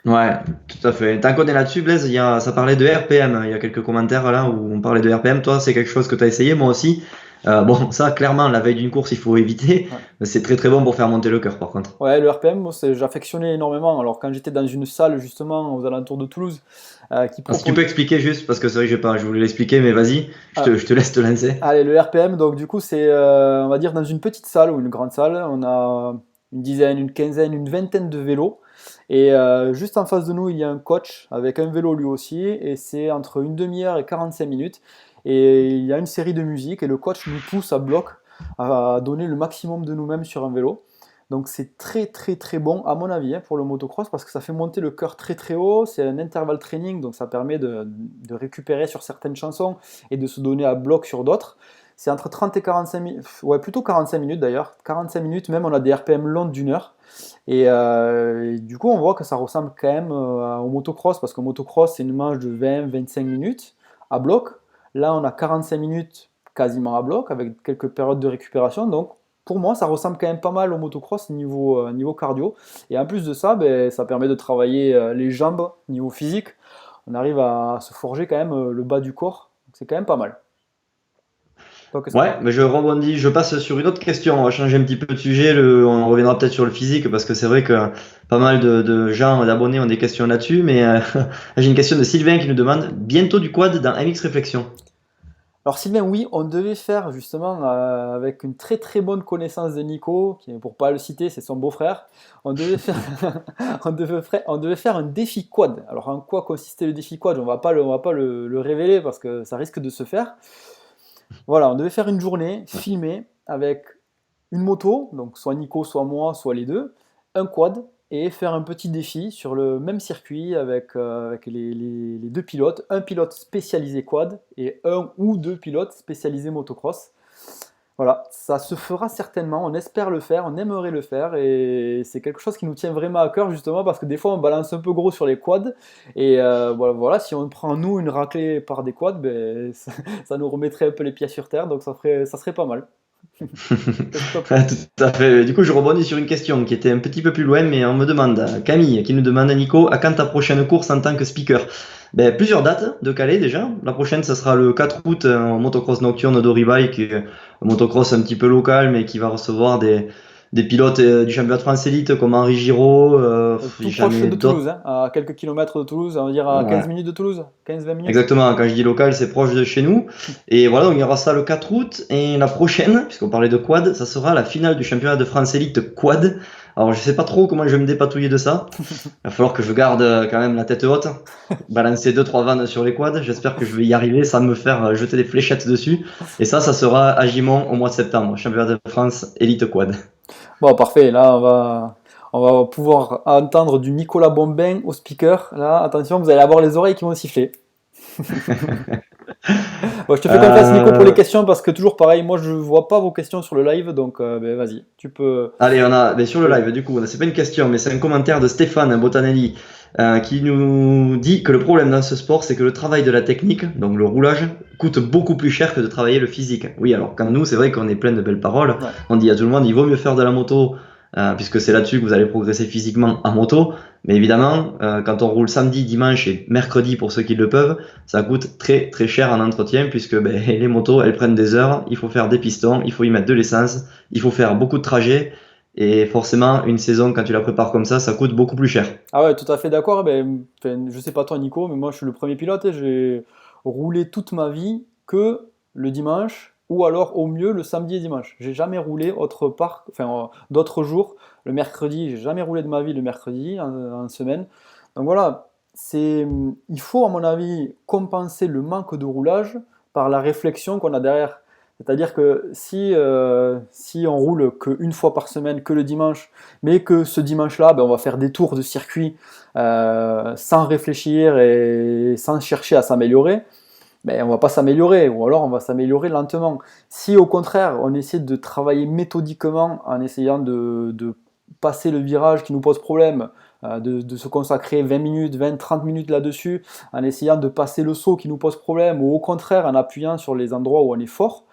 A: Ouais, tout à fait. Tant qu'on est là-dessus, Blaise, ça parlait de RPM. Il y a quelques commentaires là où on parlait de RPM. Toi, c'est quelque chose que tu as essayé, moi aussi. Bon, ça, clairement, la veille d'une course, il faut éviter.
B: Ouais.
A: C'est très très bon pour faire monter le cœur, par contre.
B: Ouais, le RPM, moi, j'affectionnais énormément. Alors, quand j'étais dans une salle, justement, aux alentours de Toulouse, qui
A: Si tu peux
B: propose.
A: expliquer juste, parce que c'est vrai que je voulais l'expliquer, mais vas-y,
B: Ah,
A: je te laisse te lancer.
B: allez, le RPM, donc, du coup, c'est, on va dire, dans une petite salle ou une grande salle, on a une dizaine, une quinzaine, une vingtaine de vélos. Et juste en face de nous, il y a un coach avec un vélo lui aussi. Et c'est entre une demi-heure et 45 minutes. Et il y a une série de musique. Et le coach nous pousse à bloc à donner le maximum de nous-mêmes sur un vélo. Donc c'est très très très bon à mon avis hein, pour le motocross parce que ça fait monter le cœur très très haut, c'est un intervalle training donc ça permet de récupérer sur certaines chansons et de se donner à bloc sur d'autres. C'est entre 30 et 45 minutes, ouais plutôt 45 minutes d'ailleurs, 45 minutes même on a des RPM longs d'une heure et du coup on voit que ça ressemble quand même au motocross parce que motocross c'est une manche de 20-25 minutes à bloc, là on a 45 minutes quasiment à bloc avec quelques périodes de récupération donc pour moi, ça ressemble quand même pas mal au motocross niveau cardio. Et en plus de ça, ben, ça permet de travailler les jambes niveau physique. On arrive à se forger quand même le bas du corps. Donc c'est quand même pas mal. Toi, qu'est-ce que t'en
A: Ouais,
B: penses?
A: mais je rebondis, je passe sur une autre question. On va changer un petit peu de sujet. On reviendra peut-être sur le physique parce que c'est vrai que pas mal de gens, d'abonnés ont des questions là-dessus. Mais j'ai une question de Sylvain qui nous demande bientôt du quad dans MX Réflexion.
B: Alors Sylvain, oui, on devait faire justement avec une très très bonne connaissance de Nico, qui pour pas le citer, c'est son beau-frère. On devait faire, on devait faire un défi quad. Alors en quoi consistait le défi quad? On va pas le révéler parce que ça risque de se faire. Voilà, on devait faire une journée filmée avec une moto, donc soit Nico, soit moi, soit les deux, un quad, et faire un petit défi sur le même circuit avec les deux pilotes, un pilote spécialisé quad et un ou deux pilotes spécialisés motocross. Voilà, ça se fera certainement, on espère le faire, on aimerait le faire, et c'est quelque chose qui nous tient vraiment à cœur justement parce que des fois on balance un peu gros sur les quads, et voilà, si on prend nous une raclée par des quads, ben, ça nous remettrait un peu les pieds sur terre, donc ça serait pas mal. C'est top.
A: Ouais, tout à fait. Du coup, je rebondis sur une question qui était un petit peu plus loin, mais on me demande, Camille, qui nous demande, Nico, à quand ta prochaine course en tant que speaker? Ben, plusieurs dates de Calais déjà. La prochaine, ça sera le 4 août en motocross nocturne d'Oribaï, qui est un motocross un petit peu local, mais qui va recevoir des pilotes du championnat de France élite comme Henri Giraud.
B: Tout
A: J'en
B: proche
A: ai
B: de
A: d'autres.
B: Toulouse, hein, à quelques kilomètres de Toulouse, on va dire à 15
A: Ouais.
B: minutes de Toulouse, 15-20 minutes.
A: Exactement, quand je dis local, c'est proche de chez nous. Et voilà, donc il y aura ça le 4 août. Et la prochaine, puisqu'on parlait de quad, ça sera la finale du championnat de France élite quad. Alors je sais pas trop comment je vais me dépatouiller de ça. Il va falloir que je garde quand même la tête haute, balancer deux trois vannes sur les quads. J'espère que je vais y arriver sans me faire jeter des fléchettes dessus. Et ça sera à Gimont au mois de septembre, championnat de France élite quad.
B: Bon, parfait, là on va pouvoir entendre du Nicolas Bombin au speaker. Là, attention, vous allez avoir les oreilles qui vont siffler. Bon, je te fais confiance Nico pour les
A: Euh,
B: questions parce que toujours pareil, moi je vois pas vos questions sur le live, donc ben, vas-y,
A: Allez, on a, mais
B: tu
A: sur le
B: peux y aller.
A: live, du coup, c'est pas une question, mais c'est un commentaire de Stéphane Botanelli qui nous dit que le problème dans ce sport, c'est que le travail de la technique, donc le roulage, coûte beaucoup plus cher que de travailler le physique. Oui, alors quand nous, c'est vrai qu'on est plein de belles paroles,
B: Ouais.
A: on dit à tout le monde, il vaut mieux faire de la moto, puisque c'est là-dessus que vous allez progresser physiquement en moto. Mais évidemment, quand on roule samedi, dimanche et mercredi pour ceux qui le peuvent, ça coûte très très cher en entretien, puisque ben, les motos, elles prennent des heures, il faut faire des pistons, il faut y mettre de l'essence, il faut faire beaucoup de trajets. Et forcément, une saison, quand tu la prépares comme ça coûte beaucoup plus cher.
B: Ah ouais, tout à fait d'accord. Ben, enfin, je sais pas toi Nico, mais moi je suis le premier pilote et j'ai roulé toute ma vie que le dimanche ou alors au mieux le samedi et dimanche. J'ai jamais roulé autre part, enfin d'autres jours. Le mercredi, j'ai jamais roulé de ma vie le mercredi en semaine. Donc voilà, il faut à mon avis compenser le manque de roulage par la réflexion qu'on a derrière. C'est-à-dire que si on roule qu'une fois par semaine, que le dimanche, mais que ce dimanche-là, ben, on va faire des tours de circuit sans réfléchir et sans chercher à s'améliorer, ben, on va pas s'améliorer, ou alors on va s'améliorer lentement. Si au contraire, on essaie de travailler méthodiquement en essayant de passer le virage qui nous pose problème, de se consacrer 20 minutes, 20, 30 minutes là-dessus, en essayant de passer le saut qui nous pose problème, ou au contraire en appuyant sur les endroits où on est fort,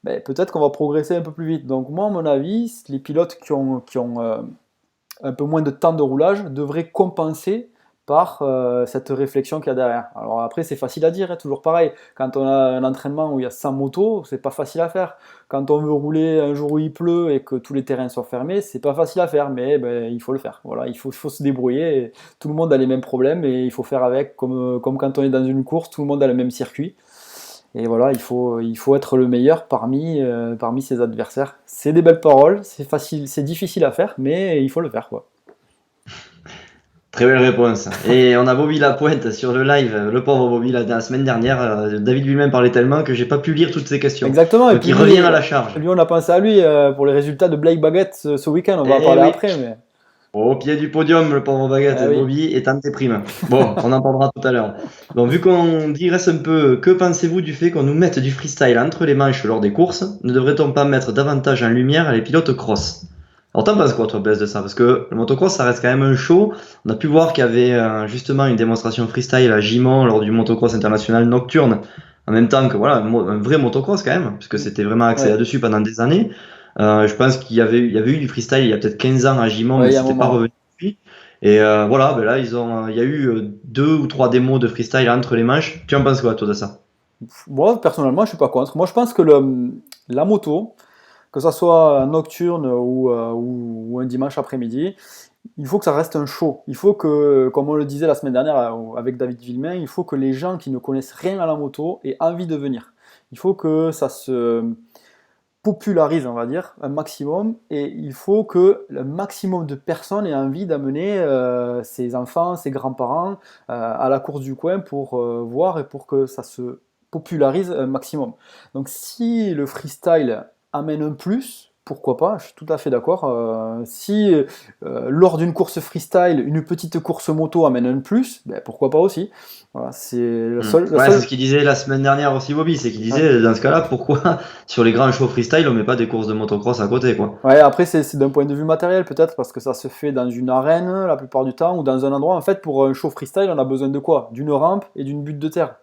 B: ben, peut-être qu'on va progresser un peu plus vite. Donc moi, à mon avis, les pilotes qui ont un peu moins de temps de roulage devraient compenser par cette réflexion qu'il y a derrière. Alors après, c'est facile à dire, hein, toujours pareil. Quand on a un entraînement où il y a 100 motos, c'est pas facile à faire. Quand on veut rouler un jour où il pleut et que tous les terrains sont fermés, c'est pas facile à faire, mais ben, il faut le faire. Voilà, faut se débrouiller. Et tout le monde a les mêmes problèmes et il faut faire avec, comme quand on est dans une course, tout le monde a le même circuit. Et voilà, il faut être le meilleur parmi ses adversaires. C'est des belles paroles, c'est facile, c'est difficile à faire, mais il faut le faire, quoi.
A: Très belle réponse. Et on a Bobby Lapointe sur le live, le pauvre Bobby, la semaine dernière. David lui-même parlait tellement que j'ai pas pu lire toutes ses questions.
B: Exactement, et
A: Donc
B: puis
A: il
B: lui,
A: revient à la charge.
B: lui on a pensé à lui pour les résultats de Blake Baguette ce week-end, on va en
A: Eh
B: parler
A: oui,
B: après, mais
A: au pied du podium, le pauvre baguette,
B: oui.
A: Bobby est en déprime. Bon, on en parlera tout à l'heure. Bon, vu qu'on digresse un peu, que pensez-vous du fait qu'on nous mette du freestyle entre les manches lors des courses? Ne devrait-on pas mettre davantage en lumière les pilotes cross? Alors t'en penses quoi toi Blaise de ça? Parce que le motocross ça reste quand même un show. On a pu voir qu'il y avait justement une démonstration freestyle à Gimont lors du motocross international nocturne. En même temps que voilà, un vrai motocross quand même, puisque c'était vraiment axé
B: Ouais,
A: là-dessus pendant des années. Je pense il y avait eu du freestyle il y a peut-être 15 ans à Gimont,
B: ouais,
A: mais
B: il y a un
A: c'était pas
B: moment.
A: revenu depuis. Et voilà, ben là il y a eu deux ou trois démos de freestyle entre les manches. Tu en penses quoi toi de ça?
B: Moi, personnellement, je suis pas contre. Moi, je pense que la moto, que ça soit nocturne ou un dimanche après-midi, il faut que ça reste un show. Il faut que, comme on le disait la semaine dernière avec David Villemain, il faut que les gens qui ne connaissent rien à la moto aient envie de venir. Il faut que ça se popularise, on va dire, un maximum, et il faut que le maximum de personnes aient envie d'amener ses enfants, ses grands-parents à la course du coin pour voir et pour que ça se popularise un maximum. Donc si le freestyle amène un plus, pourquoi pas, je suis tout à fait d'accord. Si lors d'une course freestyle, une petite course moto amène un plus, ben, pourquoi pas aussi. Voilà, c'est la
A: Ouais, c'est ce
B: seule.
A: qu'il disait la semaine dernière aussi, Bobby. C'est qu'il
B: Ouais.
A: disait, dans ce cas-là, pourquoi sur les grands shows freestyle, on met pas des courses de motocross à côté, quoi.
B: Ouais, après, c'est d'un point de vue matériel, peut-être, parce que ça se fait dans une arène la plupart du temps, ou dans un endroit. En fait, pour un show freestyle, on a besoin de quoi? D'une rampe et d'une butte de terre.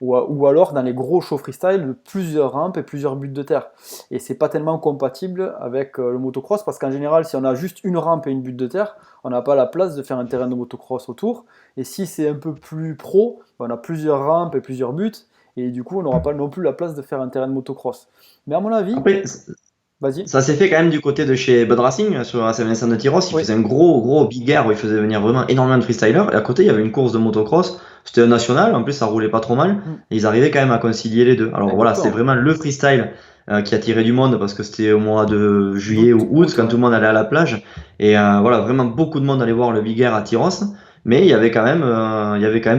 B: ou alors dans les gros shows freestyle, plusieurs rampes et plusieurs buts de terre. Et c'est pas tellement compatible avec le motocross parce qu'en général, si on a juste une rampe et une butte de terre, on n'a pas la place de faire un terrain de motocross autour. Et si c'est un peu plus pro, on a plusieurs rampes et plusieurs buts. Et du coup, on n'aura pas non plus la place de faire un terrain de motocross. Mais à mon avis,
A: Après,
B: vas-y.
A: ça s'est fait quand même du côté de chez Bud Racing sur la Saint-Vincent de Tyrosse. Ils
B: Oui,
A: faisaient un gros big air où ils faisaient venir vraiment énormément de freestylers. Et à côté, il y avait une course de motocross. C'était un national. En plus, ça roulait pas trop mal.
B: mm,
A: Et ils arrivaient quand même à concilier les deux. Alors voilà, c'est
B: exactement.
A: vraiment le freestyle qui attirait du monde parce que c'était au mois de juillet
B: D'août,
A: ou août
B: août,
A: quand
B: ouais.
A: tout le monde allait à la plage. Et voilà, vraiment beaucoup de monde allait voir le big air à Tyrosse. Mais il y avait quand même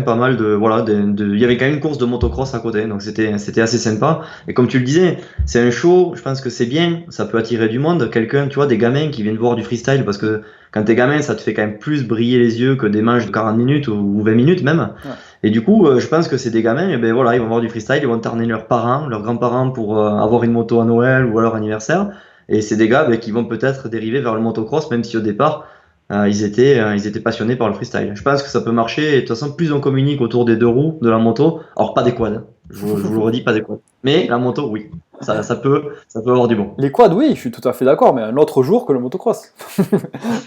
A: pas mal de, voilà, il y avait quand même une course de motocross à côté. Donc c'était assez sympa. Et comme tu le disais, c'est un show, je pense que c'est bien, ça peut attirer du monde, quelqu'un, tu vois, des gamins qui viennent voir du freestyle, parce que quand t'es gamin, ça te fait quand même plus briller les yeux que des manches de 40 minutes ou 20 minutes même.
B: Ouais.
A: Et du coup, je pense que c'est des gamins, et ben voilà, ils vont voir du freestyle, ils vont terner leurs parents, leurs grands-parents pour avoir une moto à Noël ou à leur anniversaire. Et c'est des gars ben, qui vont peut-être dériver vers le motocross, même si au départ, ils étaient passionnés par le freestyle. Je pense que ça peut marcher, et de toute façon, plus on communique autour des deux roues de la moto, alors pas des quads, hein. Je vous le redis, pas des quads. Mais la moto, oui. Ça peut avoir du bon.
B: Les quads, oui, je suis tout à fait d'accord, mais un autre jour que le motocross.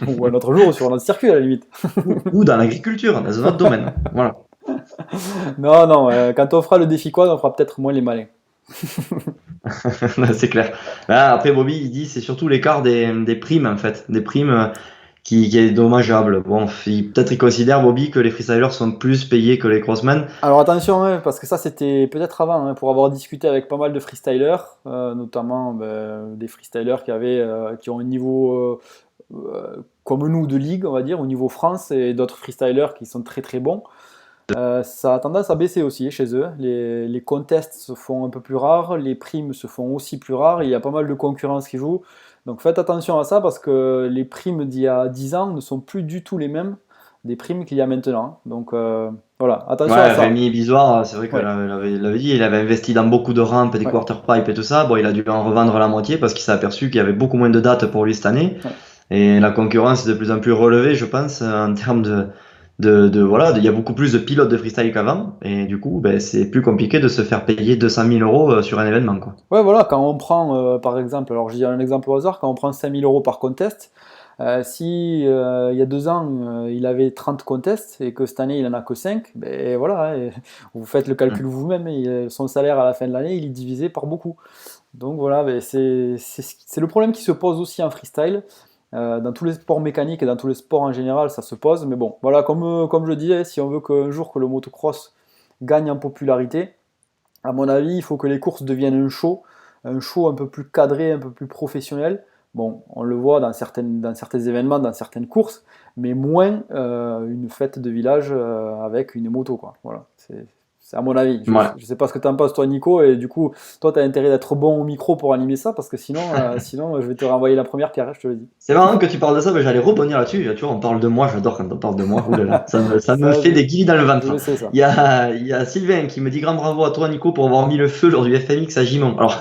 B: Ou un autre jour sur notre circuit, à la limite.
A: Ou dans l'agriculture, dans un autre domaine. Voilà.
B: Non, non, quand on fera le défi quad, on fera peut-être moins les malins.
A: C'est clair. Là, après, Bobby, il dit c'est surtout l'écart des primes, en fait. Des primes qui est dommageable. Bon, peut-être il considère, Bobby, que les freestylers sont plus payés que les crossmen.
B: Alors attention, hein, parce que ça c'était peut-être avant, hein, pour avoir discuté avec pas mal de freestylers, notamment des freestylers qui ont un niveau comme nous de ligue, on va dire, au niveau France, et d'autres freestylers qui sont très très bons. Ça a tendance à baisser aussi chez eux. Les contests se font un peu plus rares, les primes se font aussi plus rares, il y a pas mal de concurrence qui joue. Donc faites attention à ça parce que les primes d'il y a 10 ans ne sont plus du tout les mêmes des primes qu'il y a maintenant. Donc voilà, attention à
A: Ouais,
B: ça.
A: Rémi Bizoire, c'est vrai qu'il
B: Ouais,
A: avait dit, il avait investi dans beaucoup de rampes, des
B: ouais,
A: quarter pipes et tout ça. Bon, il a dû en revendre la moitié parce qu'il s'est aperçu qu'il y avait beaucoup moins de dates pour lui cette année.
B: ouais.
A: Et la concurrence est de plus en plus relevée, je pense, en termes voilà, il y a beaucoup plus de pilotes de freestyle qu'avant. Et du coup, ben, c'est plus compliqué de se faire payer 200 000 euros sur un événement, quoi.
B: Ouais, voilà, quand on prend par exemple, alors je dis un exemple au hasard, quand on prend 5 000 € par contest, si il y a 2 ans il avait 30 contests et que cette année il en a que 5, ben voilà, hein, et vous faites le calcul
A: Mm.
B: vous-même, son salaire à la fin de l'année il est divisé par beaucoup. Donc voilà, ben c'est le problème qui se pose aussi en freestyle. Dans tous les sports mécaniques et dans tous les sports en général, ça se pose. Mais bon, voilà, comme je disais, si on veut qu'un jour que le motocross gagne en popularité, à mon avis, il faut que les courses deviennent un show un peu plus cadré, un peu plus professionnel. Bon, on le voit dans certains événements, dans certaines courses, mais moins une fête de village avec une moto, quoi. Voilà, c'est à mon avis. Je
A: Ouais.
B: ne sais pas ce que tu en penses, toi, Nico, et du coup, toi, tu as intérêt d'être bon au micro pour animer ça, parce que sinon je vais te renvoyer la première pierre, hein, je te le dis.
A: C'est marrant que tu parles de ça, mais j'allais rebondir là-dessus. Tu vois, on parle de moi, j'adore quand on parle de moi. Ouh là là, ça me
B: Ça,
A: fait des guillis dans le
B: je
A: ventre.
B: le sais, ça.
A: Il y a Sylvain qui me dit grand bravo à toi, Nico, pour avoir mis le feu lors du FMX à Gimont. Alors,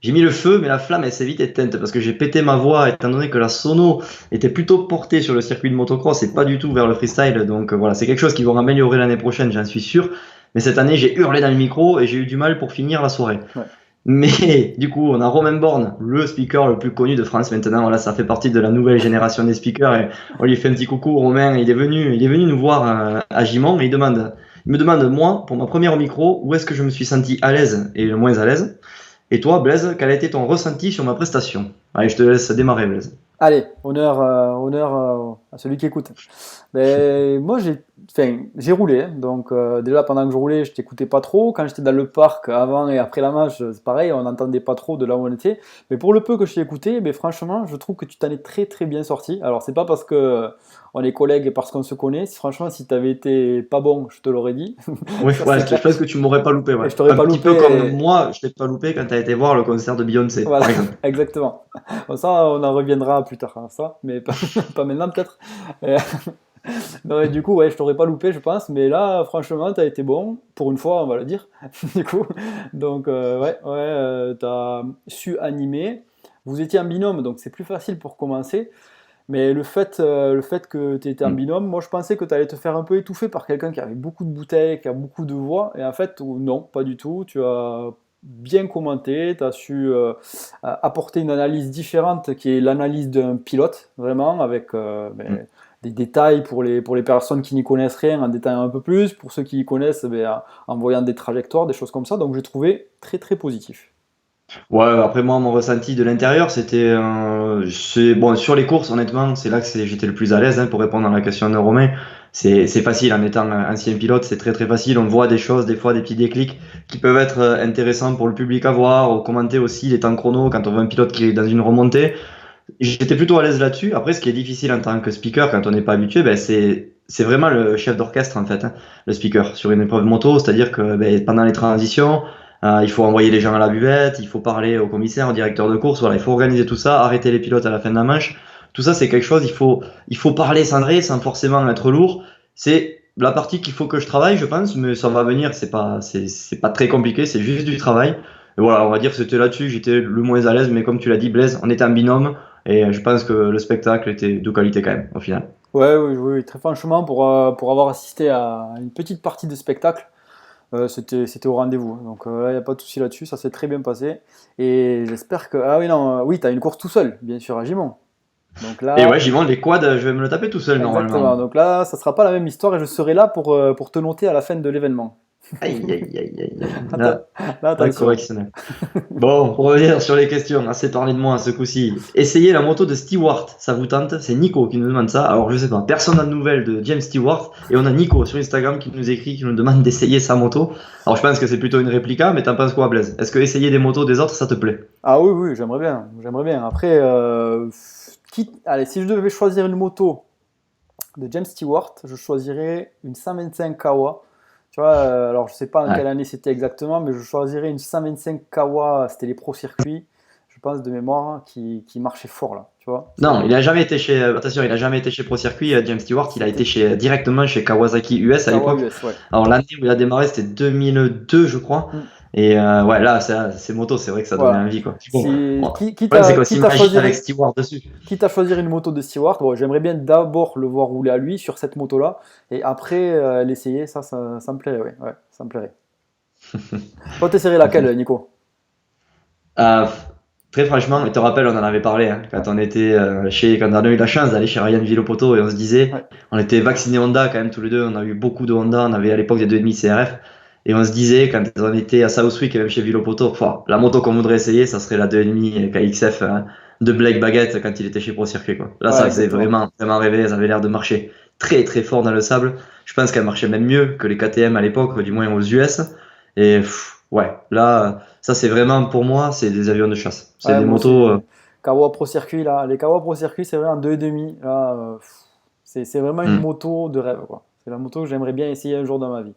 A: j'ai mis le feu, mais la flamme, elle s'est vite éteinte parce que j'ai pété ma voix, étant donné que la sono était plutôt portée sur le circuit de motocross et pas du tout vers le freestyle. Donc voilà, c'est quelque chose qu'ils vont améliorer l'année prochaine, j'en suis sûr. Mais cette année, j'ai hurlé dans le micro et j'ai eu du mal pour finir la soirée.
B: Ouais.
A: Mais du coup, on a Romain Borne, le speaker le plus connu de France maintenant. Voilà, ça fait partie de la nouvelle génération des speakers. Et on lui fait un petit coucou, Romain. Il est venu nous voir à Gimont et il me demande, moi, pour ma première au micro, où est-ce que je me suis senti à l'aise et le moins à l'aise. Et toi, Blaise, quel a été ton ressenti sur ma prestation? Allez, je te laisse démarrer, Blaise.
B: Allez, honneur à celui qui écoute. Ben, moi, j'ai roulé, hein. Donc déjà pendant que je roulais, je t'écoutais pas trop. Quand j'étais dans le parc avant et après la match, c'est pareil, on n'entendait pas trop de là où on était. Mais pour le peu que je t'ai écouté, ben, franchement, je trouve que tu t'en es très très bien sorti. Alors c'est pas parce que on est collègues et parce qu'on se connaît. Franchement, si t'avais été pas bon, je te l'aurais dit.
A: Oui,
B: Ça
A: ouais,
B: c'est
A: je
B: clair.
A: pense que tu m'aurais pas loupé, ouais.
B: Et je t'aurais
A: Un
B: pas
A: petit peu comme
B: loupé.
A: moi, je t'ai pas loupé quand tu as été voir le concert de Beyoncé,
B: Voilà,
A: par exemple.
B: exactement. Bon, ça, on en reviendra plus tard, hein, ça, mais pas, pas maintenant peut-être. Et- Non, et du coup, ouais, je t'aurais pas loupé, je pense, mais là, franchement, t'as été bon, pour une fois, on va le dire, du coup. Donc, t'as su animer. Vous étiez en binôme, donc c'est plus facile pour commencer. Mais le fait que tu étais en binôme, moi je pensais que tu allais te faire un peu étouffer par quelqu'un qui avait beaucoup de bouteilles, qui a beaucoup de voix, et en fait, non, pas du tout. Tu as bien commenté, tu as su apporter une analyse différente qui est l'analyse d'un pilote, vraiment, avec
A: Mm.
B: des détails pour les personnes qui n'y connaissent rien, en détaillant un peu plus, pour ceux qui y connaissent, en voyant des trajectoires, des choses comme ça. Donc j'ai trouvé très très positif.
A: Ouais, après moi, mon ressenti de l'intérieur, bon, sur les courses, honnêtement, c'est là que j'étais le plus à l'aise, hein, pour répondre à la question de Romain. C'est facile en étant ancien pilote, c'est très très facile. On voit des choses, des fois des petits déclics qui peuvent être intéressants pour le public à voir, ou commenter aussi les temps chrono quand on voit un pilote qui est dans une remontée. J'étais plutôt à l'aise là-dessus. Après, ce qui est difficile en tant que speaker, quand on n'est pas habitué, ben, c'est vraiment le chef d'orchestre, en fait, hein, le speaker, sur une épreuve moto. C'est-à-dire que ben, pendant les transitions, il faut envoyer les gens à la buvette, il faut parler au commissaire, au directeur de course, voilà, il faut organiser tout ça, arrêter les pilotes à la fin de la manche. Tout ça, c'est quelque chose, il faut parler sans forcément être lourd. C'est la partie qu'il faut que je travaille, je pense, mais ça va venir, c'est pas très compliqué, c'est juste du travail. Et voilà, on va dire que c'était là-dessus, j'étais le moins à l'aise, mais comme tu l'as dit, Blaise, on était en binôme, et je pense que le spectacle était de qualité quand même, au final.
B: Ouais, oui, oui, oui, très franchement, pour avoir assisté à une petite partie de spectacle, c'était au rendez-vous. Donc là, il n'y a pas de souci là-dessus, ça s'est très bien passé. Et j'espère que. Ah oui, non, oui, tu as une course tout seul, bien sûr, à Gimont. Donc
A: Et
B: là,
A: ouais, j'y vais, les quads, je vais me le taper tout seul,
B: exactement.
A: normalement.
B: Donc là, ça sera pas la même histoire et je serai là pour te noter à la fin de l'événement.
A: Aïe, aïe, aïe, aïe, aïe.
B: Atten- Là,
A: Là,
B: attention.
A: correctionnel. Bon, pour revenir sur les questions, assez parlé de moi ce coup-ci. Essayez la moto de Stewart, ça vous tente? C'est Nico qui nous demande ça. Alors, je sais pas, personne n'a de nouvelles de James Stewart. Et on a Nico sur Instagram qui nous écrit, qui nous demande d'essayer sa moto. Alors, je pense que c'est plutôt une réplica, mais t'en penses quoi, Blaise? Est-ce que essayer des motos des autres, ça te plaît?
B: Ah oui, oui, j'aimerais bien. J'aimerais bien. Après, allez, si je devais choisir une moto de James Stewart, je choisirais une 125 Kawa. Tu vois, alors je sais pas en
A: Ouais.
B: quelle année c'était exactement, mais je choisirais une 125 Kawa, c'était les Pro Circuits, je pense de mémoire, qui marchait fort là. Tu vois,
A: Non,
B: c'est,
A: il a jamais été chez, attention, il a jamais été chez Pro Circuit, James Stewart, il a été
B: c'était
A: directement chez Kawasaki US à
B: Kawa
A: l'époque.
B: US, ouais.
A: Alors, l'année où il a démarré, c'était 2002, je crois.
B: Mm.
A: Et ouais, là, ces motos, c'est vrai que ça donnait
B: Voilà.
A: envie, quoi. Bon,
B: Si,
A: bon, le problème, c'est qu'on s'imagine avec Stewart dessus.
B: quitte à choisir une moto de Stewart, bon, j'aimerais bien d'abord le voir rouler à lui sur cette moto-là, et après l'essayer, ça me plairait, ouais, ouais, ça me plairait. Toi, t'essaierais laquelle, Nico?
A: Euh, Très franchement, je te rappelle, on en avait parlé, hein,
B: Ouais,
A: quand on a eu la chance d'aller chez Ryan Villopoto et on se disait,
B: ouais.
A: on était vaccinés Honda quand même tous les deux, on a eu beaucoup de Honda, on avait à l'époque des 2,5 CRF et on se disait quand on était à Southwick et même chez Villopoto, la moto qu'on voudrait essayer, ça serait la 2,5 KXF, hein, de Blake Baguette quand il était chez Pro Circuit, quoi. Là,
B: Ouais,
A: ça faisait
B: exactement.
A: vraiment, vraiment rêver, ça avait l'air de marcher très très fort dans le sable. Je pense qu'elle marchait même mieux que les KTM à l'époque, du moins aux US. Et ouais, là. Ça, c'est vraiment, pour moi, c'est des avions de chasse. C'est
B: Ouais,
A: des
B: moi
A: motos.
B: aussi. Kawa Pro Circuit, là. Les Kawa Pro Circuit, c'est vrai, en 2,5. Là, c'est vraiment une
A: Hmm,
B: moto de rêve, quoi. C'est la moto que j'aimerais bien essayer un jour dans ma vie.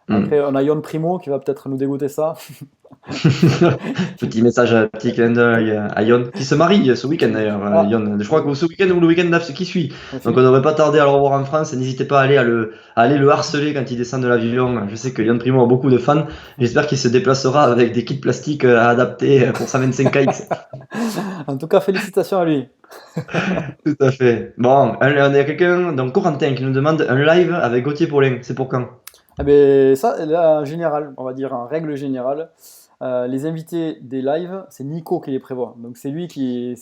A: hmm.
B: Après, on a Yon Primo qui va peut-être nous dégoûter ça.
A: Petit message, petit clin d'œil à Yon, qui se marie ce week-end d'ailleurs.
B: Ah,
A: Yon, je crois que ce week-end ou le week-end qui suit. Donc on
B: Philippe.
A: ne devrait pas tarder à le revoir en France. Et n'hésitez pas à aller le harceler quand il descend de l'avion. Je sais que Yon Primo a beaucoup de fans. J'espère qu'il se déplacera avec des kits plastiques à adapter pour sa 25KX.
B: En tout cas, félicitations à lui.
A: Tout à fait. Bon, il y a quelqu'un, donc Corentin, qui nous demande un live avec Gauthier Paulin. C'est pour quand?
B: Ah ben, ça, là, en général, on va dire en règle générale, les invités des lives, c'est Nico qui les prévoit. Donc c'est lui qui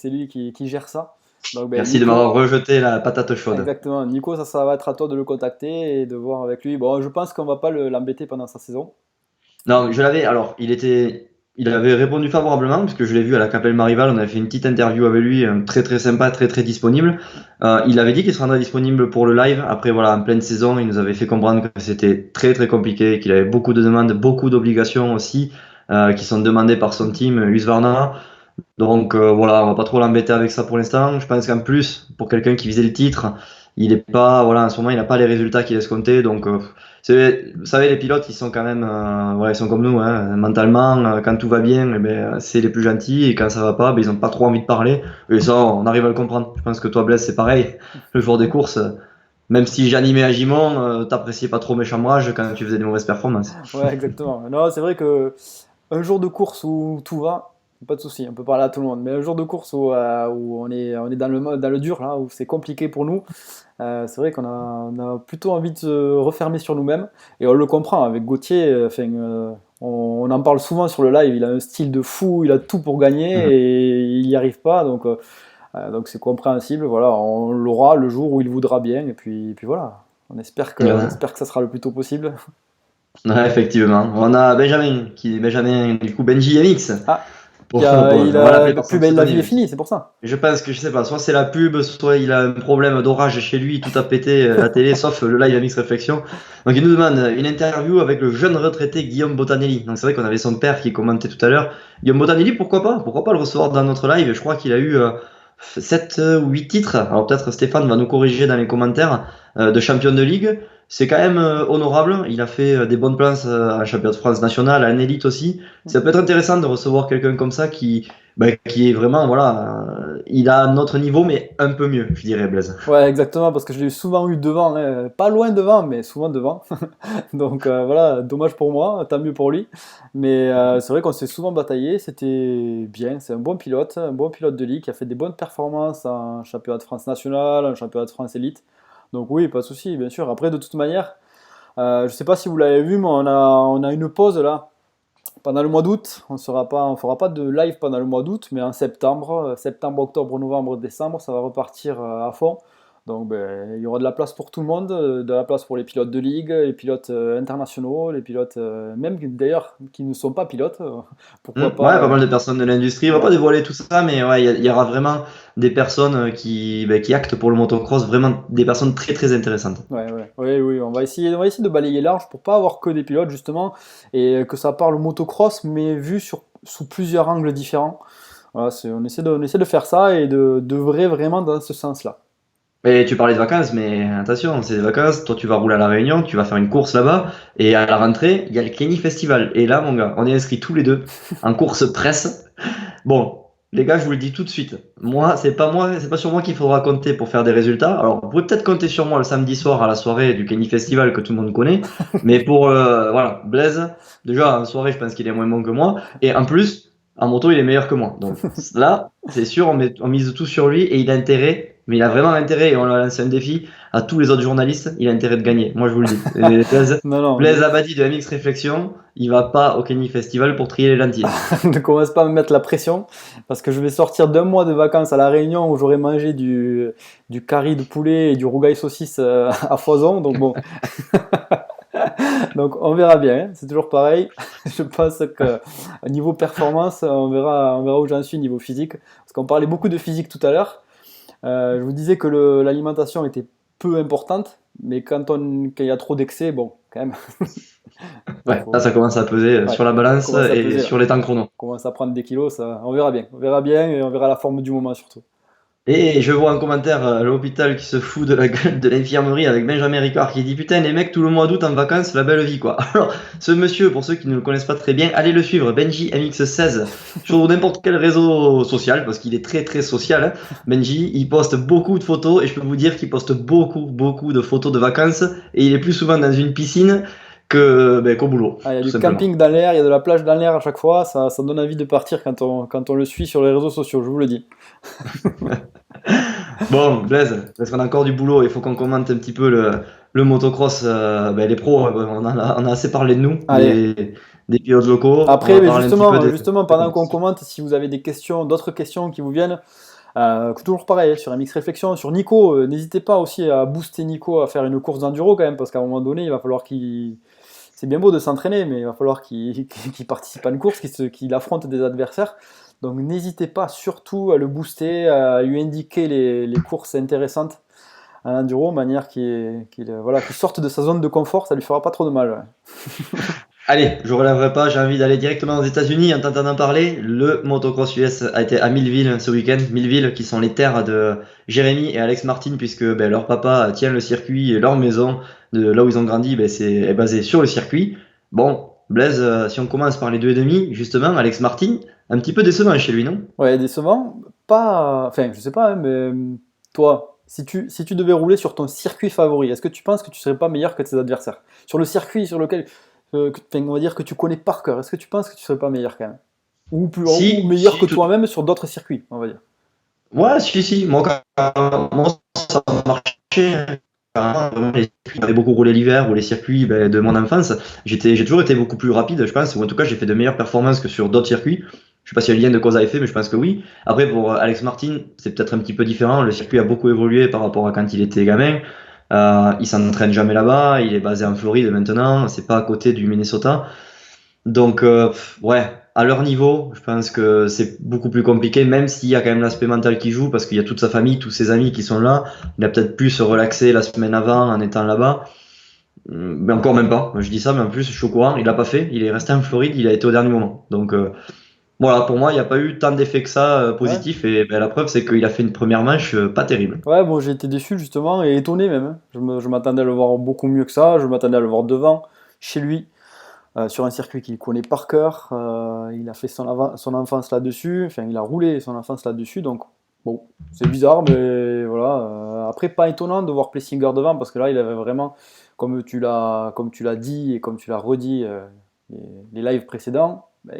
B: gère ça. Donc ben,
A: Merci de m'avoir
B: Nico,
A: rejeté la patate chaude.
B: exactement. Nico, ça va être à toi de le contacter et de voir avec lui. Bon, je pense qu'on va pas l'embêter pendant sa saison.
A: Non, je l'avais. Alors, il avait répondu favorablement puisque je l'ai vu à la Capelle Marival. On avait fait une petite interview avec lui, très très sympa, très très disponible. Il avait dit qu'il se rendrait disponible pour le live. Après, voilà, en pleine saison, il nous avait fait comprendre que c'était très très compliqué, qu'il avait beaucoup de demandes, beaucoup d'obligations aussi, qui sont demandées par son team, Husqvarna. Donc voilà, on va pas trop l'embêter avec ça pour l'instant. Je pense qu'en plus, pour quelqu'un qui visait le titre, il est pas, voilà, en ce moment, il n'a pas les résultats qu'il escomptait. Donc, vous savez, les pilotes, ils sont quand même, voilà, ils sont comme nous, hein, mentalement. Quand tout va bien, eh ben, c'est les plus gentils, et quand ça va pas, ben, ils ont pas trop envie de parler. Et ça, on arrive à le comprendre. Je pense que toi, Blaise, c'est pareil. Le jour des courses, même si j'animais à Gimont, t'appréciais pas trop mes chambrages quand tu faisais des mauvaises performances.
B: Ouais, exactement. Non, c'est vrai que un jour de course où tout va, pas de souci, on peut parler à tout le monde. Mais un jour de course où on est dans le dur, là, où c'est compliqué pour nous, c'est vrai qu'on a plutôt envie de se refermer sur nous-mêmes. Et on le comprend avec Gauthier, on en parle souvent sur le live, il a un style de fou, il a tout pour gagner
A: Mhm.
B: et il n'y arrive pas. Donc c'est compréhensible. Voilà, on l'aura le jour où il voudra bien. Et puis voilà, on espère que ça sera le plus tôt possible.
A: Ouais, effectivement. On a Benjamin, du coup, Benji MX.
B: Ah,
A: On va l'appeler par
B: plus
A: son
B: belle, la vie est
A: pseudonyme.
B: finie, c'est pour ça.
A: Je pense que, je sais pas, soit c'est la pub, soit il a un problème d'orage chez lui, tout a pété la télé, sauf le live MX Réflexion. Donc il nous demande une interview avec le jeune retraité Guillaume Botanelli. Donc c'est vrai qu'on avait son père qui commentait tout à l'heure. Guillaume Botanelli, pourquoi pas? Pourquoi pas le recevoir dans notre live? Je crois qu'il a eu 7 ou 8 titres. Alors peut-être Stéphane va nous corriger dans les commentaires de champion de ligue. C'est quand même honorable. Il a fait des bonnes places en championnat de France national, en élite aussi. Ça peut être intéressant de recevoir quelqu'un comme ça qui est vraiment, voilà, il a notre niveau, mais un peu mieux, je dirais, Blaise.
B: Ouais, exactement, parce que je l'ai souvent eu devant, hein, pas loin devant, mais souvent devant. Donc voilà, dommage pour moi, tant mieux pour lui. Mais c'est vrai qu'on s'est souvent bataillé, c'était bien, c'est un bon pilote de ligue qui a fait des bonnes performances en championnat de France national, en championnat de France élite. Donc oui, pas de souci, bien sûr. Après, de toute manière, je sais pas si vous l'avez vu, mais on a une pause là. Pendant le mois d'août, on fera pas de live pendant le mois d'août, mais en septembre, octobre, novembre, décembre, ça va repartir à fond. Donc ben, il y aura de la place pour tout le monde, de la place pour les pilotes de ligue, les pilotes internationaux, les pilotes même d'ailleurs qui ne sont pas pilotes, pourquoi
A: Ouais,
B: pas.
A: pas mal de personnes de l'industrie. On va pas
B: Voilà.
A: dévoiler tout ça, mais ouais, il y aura vraiment des personnes qui actent pour le motocross, vraiment des personnes très très intéressantes.
B: Ouais, ouais, oui, oui, on va essayer de balayer large pour pas avoir que des pilotes justement et que ça parle motocross mais vu sous plusieurs angles différents. Voilà, on essaie de faire ça et de vrai vraiment dans ce sens-là.
A: Et tu parlais de vacances, mais attention, c'est des vacances. Toi, tu vas rouler à La Réunion, tu vas faire une course là-bas, et à la rentrée, il y a le Kenny Festival. Et là, mon gars, on est inscrits tous les deux en course presse. Bon, les gars, je vous le dis tout de suite. Moi, c'est pas sur moi qu'il faudra compter pour faire des résultats. Alors, vous pouvez peut-être compter sur moi le samedi soir à la soirée du Kenny Festival que tout le monde connaît. Mais pour, voilà, Blaise, déjà, en soirée, je pense qu'il est moins bon que moi. Et en plus, en moto, il est meilleur que moi. Donc là, c'est sûr, on mise tout sur lui et il a intérêt, mais il a vraiment intérêt, et on lui a lancé un défi à tous les autres journalistes, il a intérêt de gagner. Moi, je vous le dis. Et
B: Non, non,
A: Blaise Abadi de MX Réflexion, il va pas au Kenny Festival pour trier les lentilles.
B: ne commence pas à me mettre la pression parce que je vais sortir d'un mois de vacances à La Réunion où j'aurai mangé du curry de poulet et du rougail saucisse à foison. Donc bon, donc on verra bien, hein. C'est toujours pareil. Je pense que niveau performance, on verra où j'en suis niveau physique. Parce qu'on parlait beaucoup de physique tout à l'heure. Je vous disais que l'alimentation était peu importante, mais quand il y a trop d'excès, bon, quand même,
A: Ouais, là, ça
B: faut,
A: commence à peser
B: ouais,
A: sur la
B: ça
A: balance
B: commence à
A: et
B: peser là.
A: sur les temps chrono.
B: On commence à prendre des kilos, ça, on verra bien et on verra la forme du moment surtout.
A: Et je vois un commentaire à l'hôpital qui se fout de la gueule de l'infirmerie avec Benjamin Ricard qui dit putain les mecs tout le mois d'août en vacances la belle vie quoi. Alors ce monsieur pour ceux qui ne le connaissent pas très bien allez le suivre Benji MX16 sur n'importe quel réseau social parce qu'il est très très social hein. Benji il poste beaucoup de photos et je peux vous dire qu'il poste beaucoup de photos de vacances et il est plus souvent dans une piscine qu'au boulot
B: Ah, il y a
A: tout
B: du
A: simplement.
B: camping dans l'air, il y a de la plage dans l'air à chaque fois, ça donne envie de partir quand on le suit sur les réseaux sociaux, je vous le dis.
A: Bon, Blaise, parce qu'on a encore du boulot, il faut qu'on commente un petit peu le motocross, les pros, on a assez parlé de nous,
B: Allez,
A: des pilotes locaux, on
B: après,
A: va
B: mais
A: parler un petit peu
B: justement,
A: des
B: pendant qu'on
A: compétitions.
B: commente, si vous avez des questions, d'autres questions qui vous viennent, toujours pareil, sur MX Réflexion, sur Nico, n'hésitez pas aussi à booster Nico à faire une course d'enduro quand même, parce qu'à un moment donné, il va falloir qu'il. C'est bien beau de s'entraîner, mais il va falloir qu'il participe à une course, qu'il affronte des adversaires. Donc n'hésitez pas surtout à le booster, à lui indiquer les courses intéressantes en enduro, de manière qu'il sorte de sa zone de confort, ça lui fera pas trop de mal. Ouais.
A: Allez, je relèverai pas, j'ai envie d'aller directement aux États-Unis en t'entendant parler. Le motocross US a été à Millville ce week-end. Millville, qui sont les terres de Jérémy et Alex Martin, puisque leur papa tient le circuit et leur maison, de là où ils ont grandi, est basée sur le circuit. Bon, Blaise, si on commence par les 2,5, justement, Alex Martin, un petit peu décevant chez lui, non?
B: Ouais, décevant, pas. Enfin, je sais pas, hein, mais toi, si tu devais rouler sur ton circuit favori, est-ce que tu penses que tu serais pas meilleur que tes adversaires? Sur le circuit sur lequel, enfin, on va dire que tu connais par cœur, est-ce que tu penses que tu serais pas meilleur quand même? ou meilleur que toi-même sur d'autres circuits, on va dire.
A: Ouais, si. Moi, ça marchait. Carrément, les circuits, j'avais beaucoup roulé l'hiver ou les circuits de mon enfance. J'ai toujours été beaucoup plus rapide, je pense, ou en tout cas, j'ai fait de meilleures performances que sur d'autres circuits. Je sais pas si y a un lien de cause à effet, mais je pense que oui. Après, pour Alex Martin, c'est peut-être un petit peu différent. Le circuit a beaucoup évolué par rapport à quand il était gamin. Il s'entraîne jamais là-bas. Il est basé en Floride maintenant. C'est pas à côté du Minnesota. Donc, ouais, à leur niveau, je pense que c'est beaucoup plus compliqué, même s'il y a quand même l'aspect mental qui joue, parce qu'il y a toute sa famille, tous ses amis qui sont là. Il a peut-être pu se relaxer la semaine avant en étant là-bas. Mais encore même pas. Je dis ça, mais en plus, je suis au courant. Il l'a pas fait. Il est resté en Floride. Il a été au dernier moment. Donc, voilà, pour moi, il n'y a pas eu tant d'effets que ça
B: Ouais.
A: positifs. Et la preuve, c'est qu'il a fait une première manche pas terrible.
B: Ouais, bon, j'ai été déçu justement et étonné même, hein. Je m'attendais à le voir beaucoup mieux que ça. Je m'attendais à le voir devant, chez lui, sur un circuit qu'il connaît par cœur. Il a fait son enfance là-dessus. Enfin, il a roulé son enfance là-dessus. Donc, bon, c'est bizarre, mais voilà. Après, pas étonnant de voir Plessinger devant parce que là, il avait vraiment, comme tu l'as dit et comme tu l'as redit les lives précédents, ben,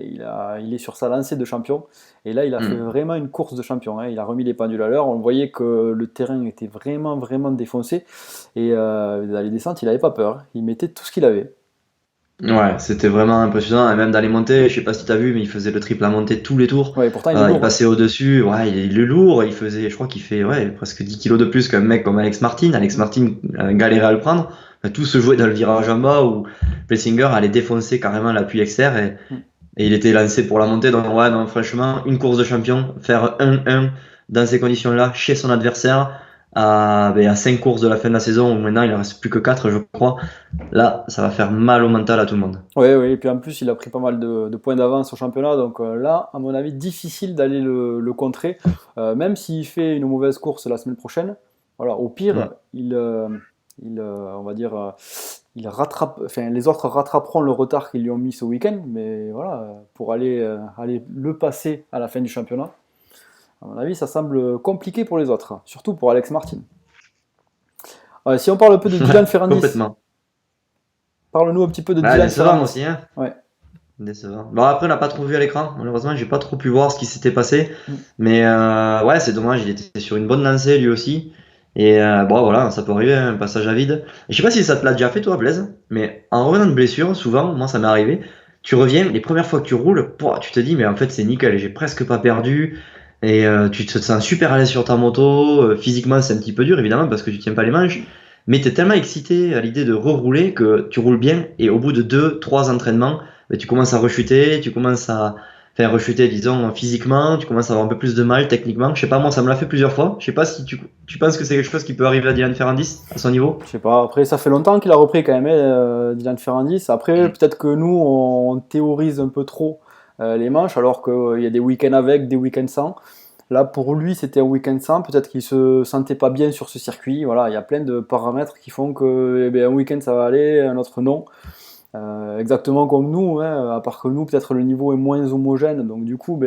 B: il est sur sa lancée de champion. Et là, il a fait
A: Hmm.
B: vraiment une course de champion, hein. Il a remis les pendules à l'heure. On voyait que le terrain était vraiment, vraiment défoncé. Et dans les descentes, il n'avait pas peur. Il mettait tout ce qu'il avait.
A: Ouais, c'était vraiment impressionnant. Et même dans les montées, je sais pas si tu as vu, mais il faisait le triple à montée tous les tours.
B: Ouais, et pourtant, il est
A: Il
B: lourd, hein.
A: passait au-dessus. Ouais, il est lourd. Il faisait, je crois qu'il fait ouais, presque 10 kilos de plus qu'un mec comme Alex Martin. Alex
B: Mm.
A: Martin galérait à le prendre. Tout se jouait dans le virage en bas où Plessinger allait défoncer carrément l'appui externe
B: Mm.
A: et il était lancé pour la montée. Donc, ouais, non, franchement, une course de champion, faire 1-1 dans ces conditions-là chez son adversaire à 5 courses de la fin de la saison où maintenant il ne reste plus que 4 je crois. Là, ça va faire mal au mental à tout le monde.
B: Ouais, ouais, et puis en plus, il a pris pas mal de points d'avance au championnat. Donc là, à mon avis, difficile d'aller le contrer. Même s'il fait une mauvaise course la semaine prochaine, voilà, au pire,
A: Mm.
B: on va dire, il rattrape, enfin, les autres rattraperont le retard qu'ils lui ont mis ce week-end. Mais voilà, pour aller le passer à la fin du championnat, à mon avis, ça semble compliqué pour les autres, surtout pour Alex Martin. Si on parle un peu de Dylan Ferrandis,
A: Complètement.
B: parle-nous un petit peu de
A: Bah,
B: Dylan
A: décevant
B: Ferrandis.
A: aussi, hein.
B: Ouais.
A: Décevant. Bon, après, on n'a pas trop vu à l'écran. Malheureusement, j'ai pas trop pu voir ce qui s'était passé.
B: Mm.
A: Mais ouais, c'est dommage. Il était sur une bonne lancée lui aussi. Et bon, voilà, ça peut arriver, hein, un passage à vide. Et je sais pas si ça te l'a déjà fait, toi, Blaise. Mais en revenant de blessure, souvent, moi, ça m'est arrivé. Tu reviens, les premières fois que tu roules, pouah, tu te dis, mais en fait, c'est nickel. J'ai presque pas perdu. Et tu te sens super à l'aise sur ta moto. Physiquement, c'est un petit peu dur, évidemment, parce que tu tiens pas les manches. Mais tu es tellement excité à l'idée de rerouler que tu roules bien. Et au bout de 2, 3 entraînements, ben, tu commences à rechuter, tu commences à faire rechuter, disons, physiquement, tu commences à avoir un peu plus de mal techniquement. Je sais pas, moi, ça me l'a fait plusieurs fois. Je sais pas si tu penses que c'est quelque chose qui peut arriver à Dylan Ferrandis à son niveau.
B: Je sais pas, après ça fait longtemps qu'il a repris quand même, hein, Dylan Ferrandis. Après,
A: Mm.
B: peut-être que nous, on théorise un peu trop les manches, alors qu'il y a des week-ends avec, des week-ends sans. Là, pour lui, c'était un week-end sans. Peut-être qu'il se sentait pas bien sur ce circuit. Voilà, il y a plein de paramètres qui font que un week-end ça va aller, un autre non. Exactement comme nous, hein, à part que nous, peut-être le niveau est moins homogène. Donc du coup,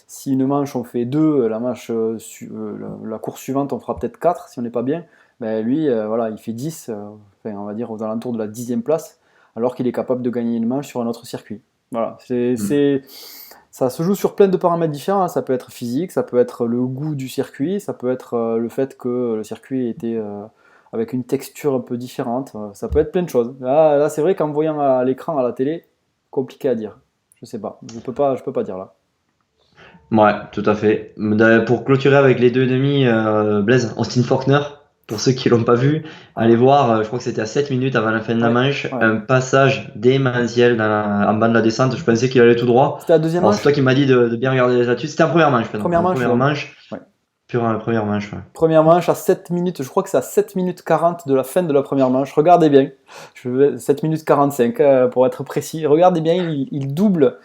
B: si une manche on fait 2, la manche, la course suivante on fera peut-être 4 si on n'est pas bien. Ben, lui, voilà, il fait 10, enfin, on va dire aux alentours de la 10e place, alors qu'il est capable de gagner une manche sur un autre circuit. Voilà,
A: Mm.
B: ça se joue sur plein de paramètres différents, hein. Ça peut être physique, ça peut être le goût du circuit, ça peut être le fait que le circuit était avec une texture un peu différente. Ça peut être plein de choses. Là c'est vrai qu'en voyant à l'écran, à la télé, compliqué à dire. Je sais pas. Je peux pas dire là.
A: Ouais, tout à fait. Pour clôturer avec les 2,5, Blaise, Austin Faulkner, pour ceux qui l'ont pas vu, allez voir, je crois que c'était à 7 minutes avant la fin de la
B: Ouais,
A: manche,
B: ouais.
A: un passage démentiel en bas de la descente. Je pensais qu'il allait tout droit.
B: C'était la deuxième
A: Alors, c'est toi
B: manche?
A: qui m'as dit de bien regarder là-dessus. C'était en première manche, pardon.
B: Première
A: En
B: manche,
A: première
B: ouais.
A: manche,
B: Ouais.
A: première manche, ouais.
B: Première manche à 7 minutes, je crois que c'est à 7 minutes 40 de la fin de la première manche. Regardez bien. 7 minutes 45 pour être précis. Regardez bien, il double,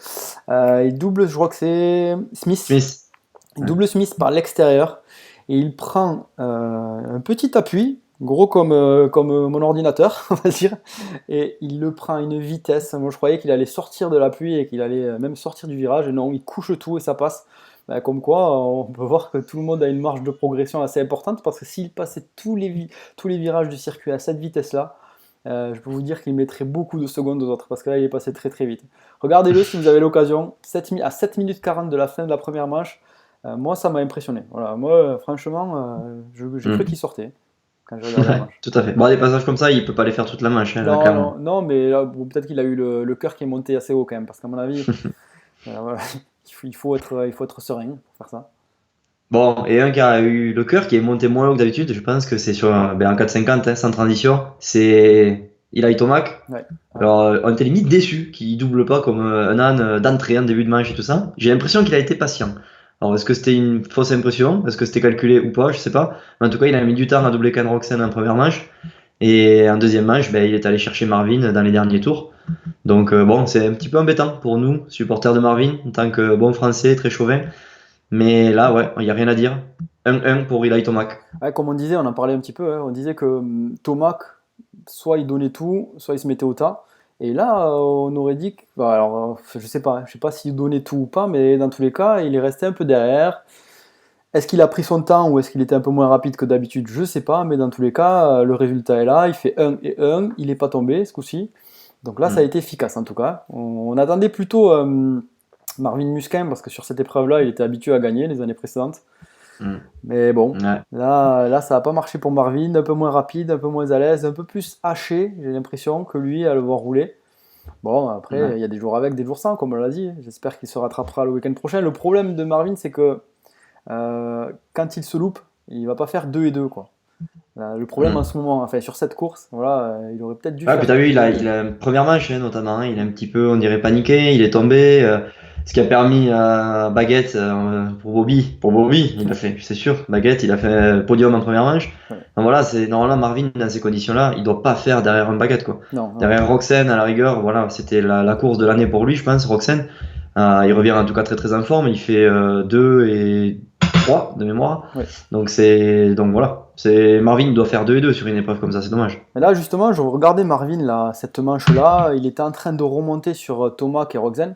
B: je crois que c'est Smith.
A: Smith.
B: Il
A: Ouais.
B: double Smith par l'extérieur et il prend un petit appui, gros comme mon ordinateur, on va dire, et il le prend à une vitesse. Moi, je croyais qu'il allait sortir de l'appui et qu'il allait même sortir du virage. Et non, il couche tout et ça passe. Ben, comme quoi, on peut voir que tout le monde a une marge de progression assez importante parce que s'il passait tous les virages du circuit à cette vitesse-là, Je peux vous dire qu'il mettrait beaucoup de secondes aux autres parce que là, il est passé très très vite. Regardez-le si vous avez l'occasion. À 7 minutes 40 de la fin de la première manche, moi, ça m'a impressionné. Voilà, moi, franchement, j'ai cru qu'il sortait quand j'ai regardé la manche.
A: Tout à fait. Bon, des passages comme ça, il peut pas les faire toute la manche, hein, là,
B: Non,
A: clairement.
B: non, non, mais là, bon, peut-être qu'il a eu le cœur qui est monté assez haut quand même parce qu'à mon avis, voilà, il faut être serein pour faire ça.
A: Bon, et un qui a eu le cœur qui est monté moins haut que d'habitude, je pense que c'est sur en 4,50, hein, sans transition, c'est Eli Tomac.
B: Ouais, ouais.
A: Alors, on était limite déçu qu'il double pas comme un âne d'entrée en début de manche et tout ça. J'ai l'impression qu'il a été patient. Alors, est-ce que c'était une fausse impression? Est-ce que c'était calculé ou pas? Je sais pas. Mais en tout cas, il a mis du temps à doubler Ken Roxen en première manche. Et en deuxième manche, ben, il est allé chercher Marvin dans les derniers tours. Donc, bon, c'est un petit peu embêtant pour nous, supporters de Marvin, en tant que bon français, très chauvin. Mais là, ouais, il n'y a rien à dire. 1-1 pour Eli Tomac.
B: Ouais, comme on disait, on en parlait un petit peu, hein, on disait que Tomac, soit il donnait tout, soit il se mettait au tas. Et là, on aurait dit que, bah, alors, je sais pas s'il donnait tout ou pas, mais dans tous les cas, il est resté un peu derrière. Est-ce qu'il a pris son temps ou est-ce qu'il était un peu moins rapide que d'habitude? Je sais pas, mais dans tous les cas, le résultat est là. Il fait 1 et 1, il n'est pas tombé ce coup-ci. Donc là, ça a
A: Hmm.
B: été efficace en tout cas. On attendait plutôt Marvin Musquin parce que sur cette épreuve-là, il était habitué à gagner les années précédentes.
A: Hmm.
B: Mais bon,
A: Ouais.
B: là ça n'a pas marché pour Marvin, un peu moins rapide, un peu moins à l'aise, un peu plus haché, j'ai l'impression, que lui à le voir rouler. Bon, après,
A: Ouais.
B: il y a des jours avec, des jours sans, comme on l'a dit. J'espère qu'il se rattrapera le week-end prochain. Le problème de Marvin, c'est que quand il se loupe, il va pas faire 2 et 2, quoi. Le problème en
A: Hmm.
B: ce moment, enfin sur cette course, voilà, il aurait peut-être dû
A: Ouais, puis
B: faire
A: t'as vu,
B: 2 et 2.
A: il a une première manche, hein, notamment, hein, il a un petit peu, on dirait, paniqué, il est tombé, ce qui a permis à Baguette, pour Bobby, il a fait, c'est sûr, Baguette, il a fait podium en première manche.
B: Ouais.
A: Donc voilà, c'est, normalement, Marvin, dans ces conditions-là, il doit pas faire derrière un Baguette, quoi.
B: Non, non.
A: Derrière Roxen, à la rigueur, voilà, c'était la course de l'année pour lui, je pense, Roxen. Il revient en tout cas très très en forme, il fait 2 et 3 de mémoire.
B: Ouais.
A: Donc voilà, c'est Marvin doit faire 2 et 2 sur une épreuve comme ça, c'est dommage.
B: Mais là, justement, je regardais Marvin, là, cette manche-là, il était en train de remonter sur Thomas et Roxen.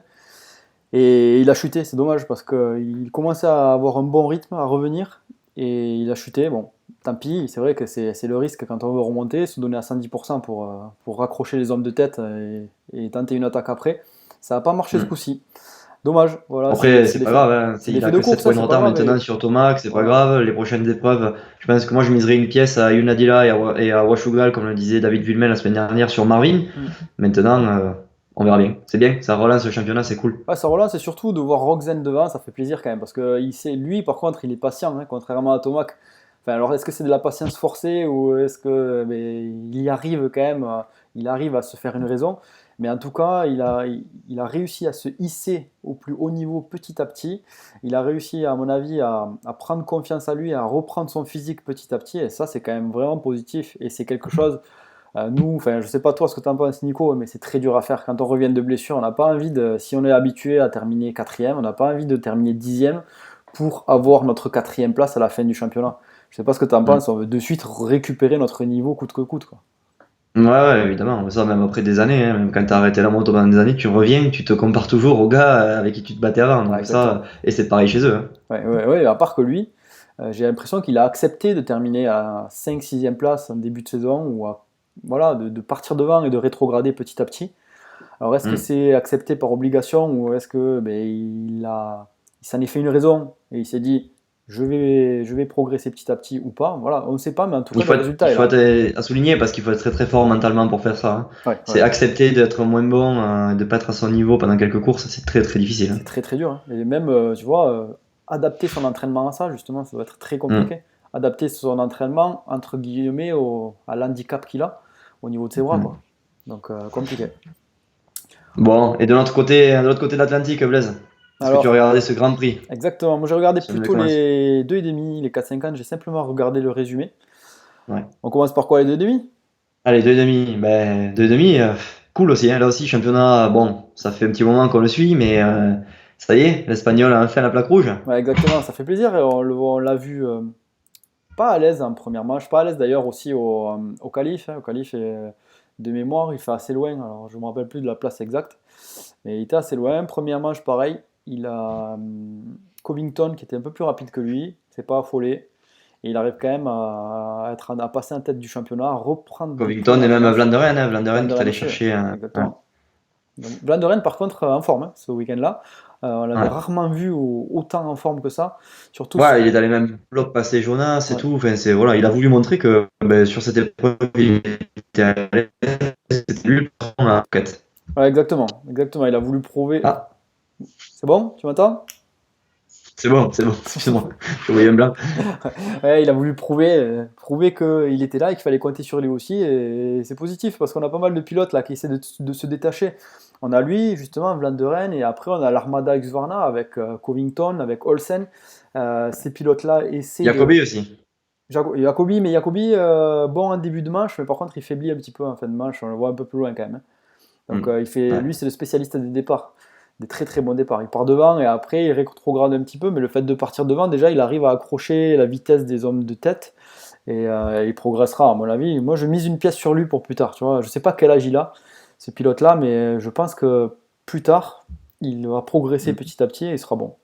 B: Et il a chuté, c'est dommage parce qu'il commençait à avoir un bon rythme, à revenir, et il a chuté. Bon, tant pis, c'est vrai que c'est le risque quand on veut remonter, se donner à 110% pour raccrocher les hommes de tête et tenter une attaque après. Ça n'a pas marché ce
A: Hmm.
B: coup-ci. Dommage, voilà,
A: Après, c'est pas grave, hein.
B: c'est
A: Il
B: l'effet
A: a
B: de
A: que 7
B: course, hein,
A: points de
B: c'est pas
A: retard
B: grave.
A: maintenant sur Tomac, c'est pas
B: Voilà.
A: grave. Les prochaines épreuves, je pense que moi je miserais une pièce à Yunadila et à Washugal, comme le disait David Vulmel la semaine dernière sur Marvin.
B: Hmm.
A: Maintenant, on verra bien. C'est bien, ça relance le championnat, c'est cool.
B: Ouais, ça relance, c'est surtout de voir Roxen devant, ça fait plaisir quand même, parce que lui, par contre, il est patient, hein, contrairement à Tomac. Enfin, alors, est-ce que c'est de la patience forcée ou est-ce que il y arrive quand même, il arrive à se faire une raison. Mais en tout cas, il a réussi à se hisser au plus haut niveau petit à petit. Il a réussi, à mon avis, à prendre confiance en lui, à reprendre son physique petit à petit. Et ça, c'est quand même vraiment positif. Et c'est quelque chose nous, enfin, je sais pas toi ce que tu en penses, Nico, mais c'est très dur à faire quand on revient de blessure. On n'a pas envie si on est habitué à terminer quatrième, on n'a pas envie de terminer dixième pour avoir notre quatrième place à la fin du championnat. Je sais pas ce que tu en
A: Mm.
B: penses, on veut de suite récupérer notre niveau coûte que coûte, quoi.
A: Ouais, évidemment. Ça, même après des années, hein, même quand t'as arrêté la moto pendant des années, tu reviens, tu te compares toujours aux gars avec qui tu te battais avant.
B: Ouais,
A: Donc ça,
B: exactement.
A: et c'est pareil chez eux, hein.
B: Ouais, ouais, ouais, à part que lui, j'ai l'impression qu'il a accepté de terminer à 5-6e place en début de saison, ou voilà, de partir devant et de rétrograder petit à petit. Alors, est-ce que
A: Mm.
B: c'est accepté par obligation ou est-ce que il s'en est fait une raison et il s'est dit je vais progresser petit à petit ou pas? Voilà, on ne sait pas, mais en tout cas, le
A: Il
B: résultat est
A: faut
B: là.
A: être à souligner parce qu'il faut être très très fort mentalement pour faire ça, hein.
B: Ouais,
A: C'est
B: ouais.
A: accepter d'être moins bon, de pas être à son niveau pendant quelques courses, c'est très très difficile, hein.
B: C'est très très dur, hein. Et même, tu vois, adapter son entraînement à ça, justement, ça doit être très
A: Mm.
B: compliqué. Adapter son entraînement, entre guillemets, à l'handicap qu'il a au niveau de ses bras,
A: Mm.
B: quoi. Donc, compliqué.
A: Bon, et de l'autre côté de l'Atlantique, Blaise, est-ce que tu as
B: Alors,
A: regardé ce Grand Prix?
B: exactement. Moi, j'ai regardé
A: Celui de
B: plutôt
A: commence.
B: les 2,5, les 4,50. J'ai simplement regardé le résumé.
A: Ouais.
B: On commence par quoi, les 2,5?
A: Allez, deux et demi. Ben, deux et demi, cool aussi, hein. Là aussi, championnat, bon, ça fait un petit moment qu'on le suit, mais ça y est, l'Espagnol a enfin la plaque rouge.
B: Ouais, exactement, ça fait plaisir. Et on l'a vu pas à l'aise en première manche, pas à l'aise d'ailleurs aussi au qualif, hein. Au qualif, de mémoire, il fait assez loin. Alors, je ne me rappelle plus de la place exacte, mais il était assez loin. Première manche, pareil. Il a Covington qui était un peu plus rapide que lui, c'est pas affolé. et il arrive quand même à passer en tête du championnat, à reprendre des points
A: Covington et même
B: d'avance.
A: Vlanderen, hein,
B: Van
A: Vlanderen qui
B: der
A: est
B: Ren
A: allé
B: aussi, ouais.
A: chercher ouais.
B: Exactement. Donc, Van der Ren, par contre, en forme ce week-end-là. On l'avait
A: Ouais.
B: rarement vu autant en forme que ça. Surtout
A: Ouais,
B: sur.
A: il est dans les mêmes blocs passés Jonas, c'est
B: Ouais.
A: tout. Enfin, voilà, il a voulu montrer que sur cette épreuve, il était à l'aise, c'était lui le patron à Phuket.
B: Ouais, exactement. Exactement. Il a voulu prouver.
A: Ah,
B: C'est bon? Tu m'entends?
A: c'est bon, excuse-moi, je voyais un blanc.
B: Ouais, il a voulu prouver qu'il était là et qu'il fallait compter sur lui aussi. Et c'est positif parce qu'on a pas mal de pilotes là qui essaient de se détacher. On a lui, justement, Van der Ren, et après on a l'Armada Husqvarna avec Covington, avec Olsen. Ces pilotes-là essaient de.
A: Jacobi aussi.
B: Jacobi, mais Jacobi, bon en début de manche, mais par contre il faiblit un petit peu en fin de manche. On le voit un peu plus loin quand même, hein. Donc
A: Ouais.
B: lui, c'est le spécialiste des départs, des très très bons départs. Il part devant et après il rétrograde un petit peu, mais le fait de partir devant, déjà, il arrive à accrocher la vitesse des hommes de tête et il progressera, à mon avis. Moi, je mise une pièce sur lui pour plus tard. Tu vois, je sais pas quel âge il a, ce pilote-là, mais je pense que plus tard, il va progresser
A: Mm.
B: petit à petit et il sera bon.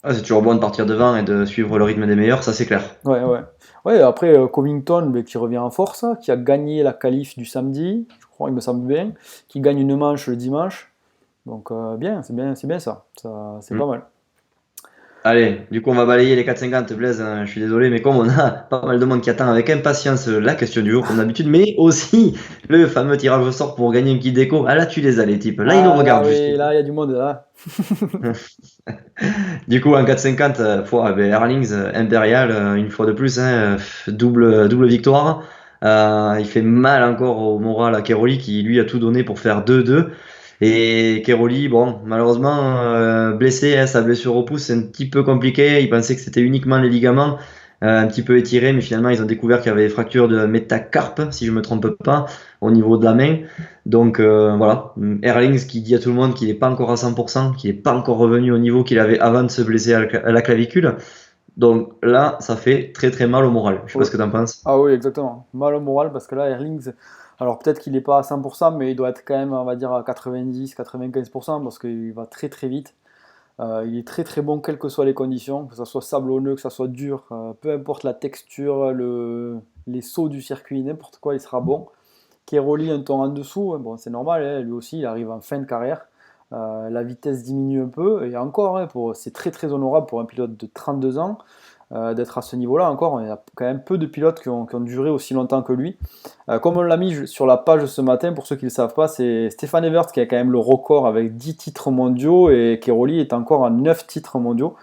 A: Ah, c'est toujours bon de partir devant et de suivre le rythme des meilleurs, ça c'est clair.
B: Ouais, ouais. Ouais, après Covington, mais qui revient en force, qui a gagné la qualif du samedi, je crois, il me semble bien, qui gagne une manche le dimanche. Donc bien, c'est bien ça. C'est
A: Mm.
B: pas mal.
A: Allez, du coup on va balayer les 4,50 Blaise, hein, je suis désolé, mais comme on a pas mal de monde qui attend avec impatience la question du jour comme d'habitude, mais aussi le fameux tirage au sort pour gagner une kit déco, ah là tu les as les types, là ils nous
B: Ah là
A: regardent juste.
B: oui, là il y a du monde là.
A: Du coup, en 4,50, Erlings, Imperial, une fois de plus, hein, double victoire. Il fait mal encore au moral à Keroli qui lui a tout donné pour faire 2-2. Et Keroli, bon, malheureusement, blessé, hein, sa blessure au pouce, c'est un petit peu compliqué. Il pensait que c'était uniquement les ligaments, un petit peu étirés, mais finalement, ils ont découvert qu'il y avait des fractures de métacarpe, si je me trompe pas, au niveau de la main. Donc voilà, Erlings qui dit à tout le monde qu'il n'est pas encore à 100%, qu'il n'est pas encore revenu au niveau qu'il avait avant de se blesser à la clavicule. Donc là, ça fait très très mal au moral. Je sais pas
B: Oui.
A: ce que tu en penses.
B: Ah oui, exactement. Mal au moral parce que là, Erlings, alors peut-être qu'il n'est pas à 100%, mais il doit être quand même, on va dire, à 90-95% parce qu'il va très très vite. Il est très très bon quelles que soient les conditions, que ce soit sablonneux, que ce soit dur, peu importe la texture, les sauts du circuit, n'importe quoi, il sera bon. Keroli un ton en dessous, hein, bon, c'est normal, hein, lui aussi il arrive en fin de carrière. La vitesse diminue un peu, et encore, hein, c'est très très honorable pour un pilote de 32 ans d'être à ce niveau-là. Encore, il y a quand même peu de pilotes qui ont duré aussi longtemps que lui. Comme on l'a mis sur la page ce matin, pour ceux qui ne le savent pas, c'est Stéphane Evert qui a quand même le record avec 10 titres mondiaux, et Keroli est encore à 9 titres mondiaux.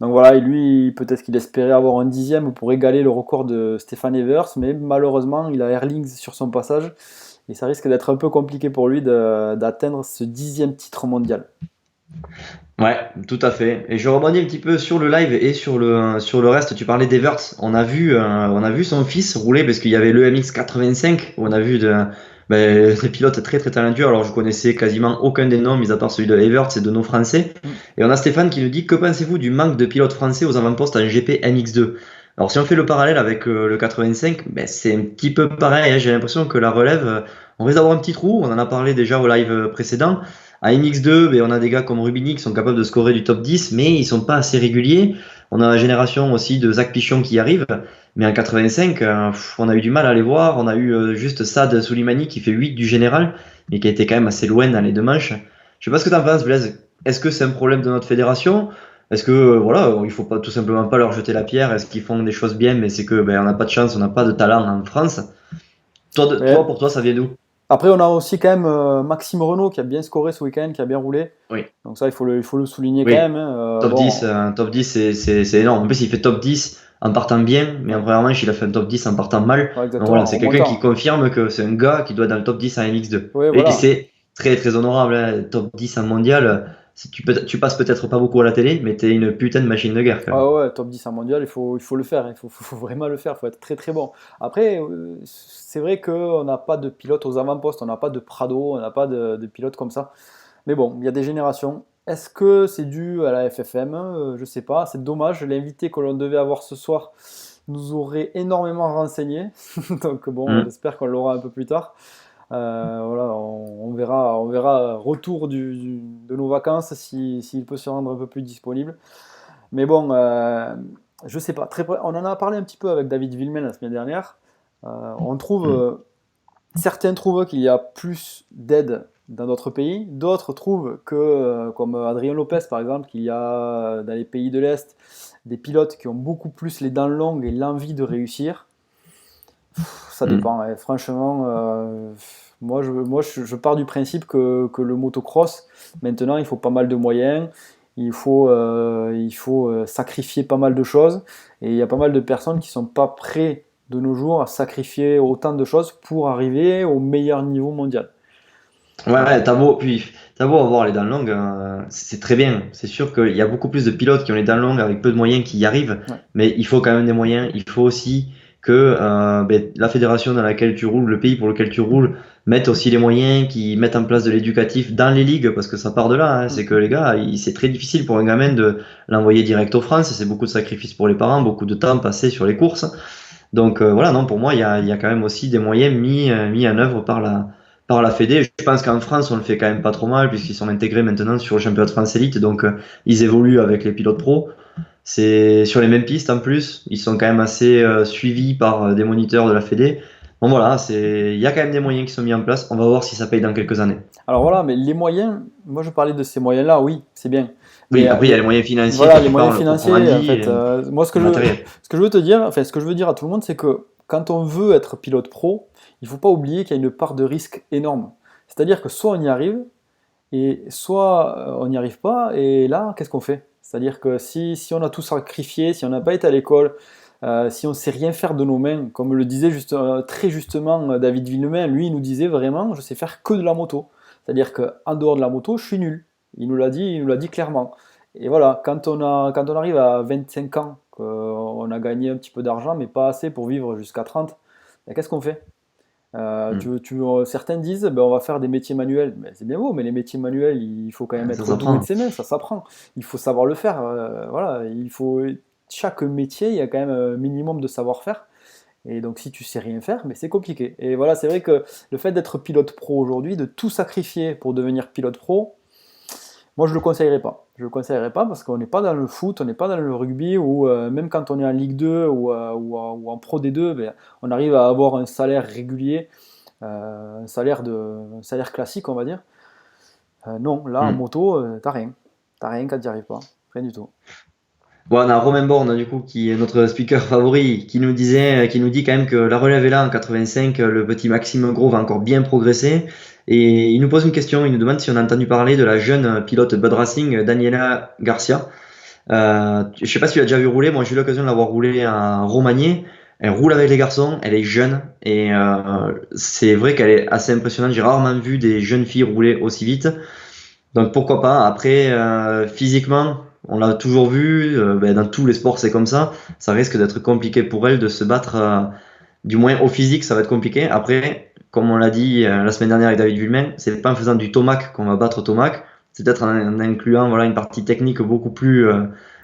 B: Donc voilà, et lui, peut-être qu'il espérait avoir un dixième pour égaler le record de Stéphane Evers, mais malheureusement, il a Erlings sur son passage, et ça risque d'être un peu compliqué pour lui d'atteindre ce dixième titre mondial.
A: Ouais, tout à fait. Et je rebondis un petit peu sur le live et sur le reste. Tu parlais d'Everts. On a vu son fils rouler parce qu'il y avait le MX 85 où on a vu des pilotes très très talentueux. Alors je connaissais quasiment aucun des noms, mis à part celui de Everts et de nos Français.
B: Mm.
A: Et on a Stéphane qui nous dit que pensez-vous du manque de pilotes français aux avant-postes en GP MX2? Alors si on fait le parallèle avec le 85, ben, c'est un petit peu pareil, hein. J'ai l'impression que la relève, on risque d'avoir un petit trou. On en a parlé déjà au live précédent. À MX2, ben, on a des gars comme Rubini qui sont capables de scorer du top 10, mais ils sont pas assez réguliers. On a la génération aussi de Zach Pichon qui arrive, mais en 85, on a eu du mal à les voir. On a eu juste Sad Soulimani qui fait 8 du général, mais qui a été quand même assez loin dans les deux manches. Je sais pas ce que tu en penses, Blaise. Est-ce que c'est un problème de notre fédération? Est-ce que voilà, il faut pas tout simplement pas leur jeter la pierre? Est-ce qu'ils font des choses bien, mais c'est que ben, on n'a pas de chance, on n'a pas de talent en France? Toi,
B: Ouais.
A: pour toi, ça vient d'où?
B: Après, on a aussi quand même Maxime Renault qui a bien scoré ce week-end, qui a bien roulé.
A: Oui.
B: Donc ça, il faut le souligner quand
A: Oui,
B: même, hein.
A: top 10,
B: Bon,
A: top 10 c'est énorme. En plus, il fait top 10 en partant bien, mais en
B: ouais,
A: première manche, il a fait un top 10 en partant mal.
B: ouais,
A: Donc voilà,
B: exactement, en
A: c'est quelqu'un qui
B: remontant.
A: confirme que c'est un gars qui doit être dans le top 10 en MX2.
B: Oui,
A: Et
B: voilà.
A: c'est très très honorable, hein. Top 10 en mondial. Si tu passes peut-être pas beaucoup à la télé, mais t'es une putain de machine de guerre quand même.
B: Ah ouais, top 10 en mondial, il faut le faire, il faut vraiment le faire, il faut être très très bon. Après, c'est vrai qu'on n'a pas de pilote aux avant-postes, on n'a pas de Prado, on n'a pas de pilote comme ça. Mais bon, il y a des générations. Est-ce que c'est dû à la FFM? Je sais pas, c'est dommage. L'invité que l'on devait avoir ce soir nous aurait énormément renseigné. Donc bon,
A: Hmm.
B: j'espère qu'on l'aura un peu plus tard. Voilà, on verra retour de nos vacances s'il peut se rendre un peu plus disponible. Mais bon, je sais pas. On en a parlé un petit peu avec David Villemin la semaine dernière. On trouve, certains trouvent qu'il y a plus d'aide dans d'autres pays. D'autres trouvent que, comme Adrien Lopez par exemple, qu'il y a dans les pays de l'Est des pilotes qui ont beaucoup plus les dents longues et l'envie de réussir. Ça dépend. Hein. Franchement, moi, je pars du principe que le motocross, maintenant, il faut pas mal de moyens. Il faut sacrifier pas mal de choses. Et il y a pas mal de personnes qui sont pas prêtes de nos jours à sacrifier autant de choses pour arriver au meilleur niveau mondial.
A: Ouais, t'as beau avoir les dents longues, c'est très bien. C'est sûr qu'il y a beaucoup plus de pilotes qui ont les dents longues avec peu de moyens qui y arrivent,
B: Ouais.
A: mais il faut quand même des moyens. Il faut aussi que la fédération dans laquelle tu roules, le pays pour lequel tu roules, mette aussi les moyens, qui mettent en place de l'éducatif dans les ligues, parce que ça part de là. Hein. C'est que les gars, c'est très difficile pour un gamin de l'envoyer direct aux France. C'est beaucoup de sacrifices pour les parents, beaucoup de temps passé sur les courses. Donc voilà, non, pour moi, il y a quand même aussi des moyens mis en œuvre par la Fédé. Je pense qu'en France, on le fait quand même pas trop mal, puisqu'ils sont intégrés maintenant sur le championnat de France Elite, donc ils évoluent avec les pilotes pro. C'est sur les mêmes pistes en plus, ils sont quand même assez suivis par des moniteurs de la Fédé. Bon voilà, il y a quand même des moyens qui sont mis en place, on va voir si ça paye dans quelques années.
B: Alors voilà, mais les moyens, moi je parlais de ces moyens-là, oui, c'est bien.
A: Oui,
B: Mais
A: après il y a les moyens financiers,
B: voilà,
A: quand
B: les
A: tu
B: moyens
A: parles,
B: financiers,
A: proprement
B: en
A: dit,
B: fait, moi ce que
A: matériel.
B: je veux te dire, enfin ce que je veux dire à tout le monde, c'est que quand on veut être pilote pro, il faut pas oublier qu'il y a une part de risque énorme. C'est-à-dire que soit on y arrive, et soit on n'y arrive pas, et là, qu'est-ce qu'on fait? C'est-à-dire que si on a tout sacrifié, si on n'a pas été à l'école, si on ne sait rien faire de nos mains, comme le disait très justement David Villemin, lui il nous disait vraiment, je sais faire que de la moto. C'est-à-dire qu'en dehors de la moto, je suis nul. Il nous l'a dit clairement. Et voilà, quand on arrive à 25 ans, qu'on a gagné un petit peu d'argent, mais pas assez pour vivre jusqu'à 30, ben, qu'est-ce qu'on fait? Certains disent ben, on va faire des métiers manuels. Mais c'est bien beau, mais les métiers manuels, il faut quand même
A: Ça
B: être doué de
A: s'apprend.
B: ses mains, ça s'apprend. Il faut savoir le faire. Voilà, chaque métier, il y a quand même un minimum de savoir-faire. Et donc si tu sais rien faire, mais c'est compliqué. Et voilà, c'est vrai que le fait d'être pilote pro aujourd'hui, de tout sacrifier pour devenir pilote pro, moi je le conseillerais pas. Je le conseillerais pas parce qu'on n'est pas dans le foot, on n'est pas dans le rugby, ou même quand on est en Ligue 2 ou en Pro D2, ben, on arrive à avoir un salaire régulier, un salaire classique, on va dire. Non, là en
A: Hmm.
B: moto, t'as rien. T'as rien quand tu n'y arrives pas. Rien du tout.
A: Bon, on a Romain Borne, du coup, qui est notre speaker favori, qui nous dit quand même que la relève est là en 85, le petit Maxime Gros va encore bien progresser. Et il nous pose une question, il nous demande si on a entendu parler de la jeune pilote Bud Racing, Daniela Garcia. Je sais pas si tu l'as déjà vu rouler, moi j'ai eu l'occasion de l'avoir roulé en Romagné. Elle roule avec les garçons, elle est jeune, et c'est vrai qu'elle est assez impressionnante. J'ai rarement vu des jeunes filles rouler aussi vite. Donc pourquoi pas. Après, physiquement, on l'a toujours vu, dans tous les sports c'est comme ça. Ça risque d'être compliqué pour elle de se battre, du moins au physique, ça va être compliqué. Après, comme on l'a dit la semaine dernière avec David Villemin, c'est pas en faisant du tomac qu'on va battre tomac. C'est peut-être en incluant voilà, une partie technique beaucoup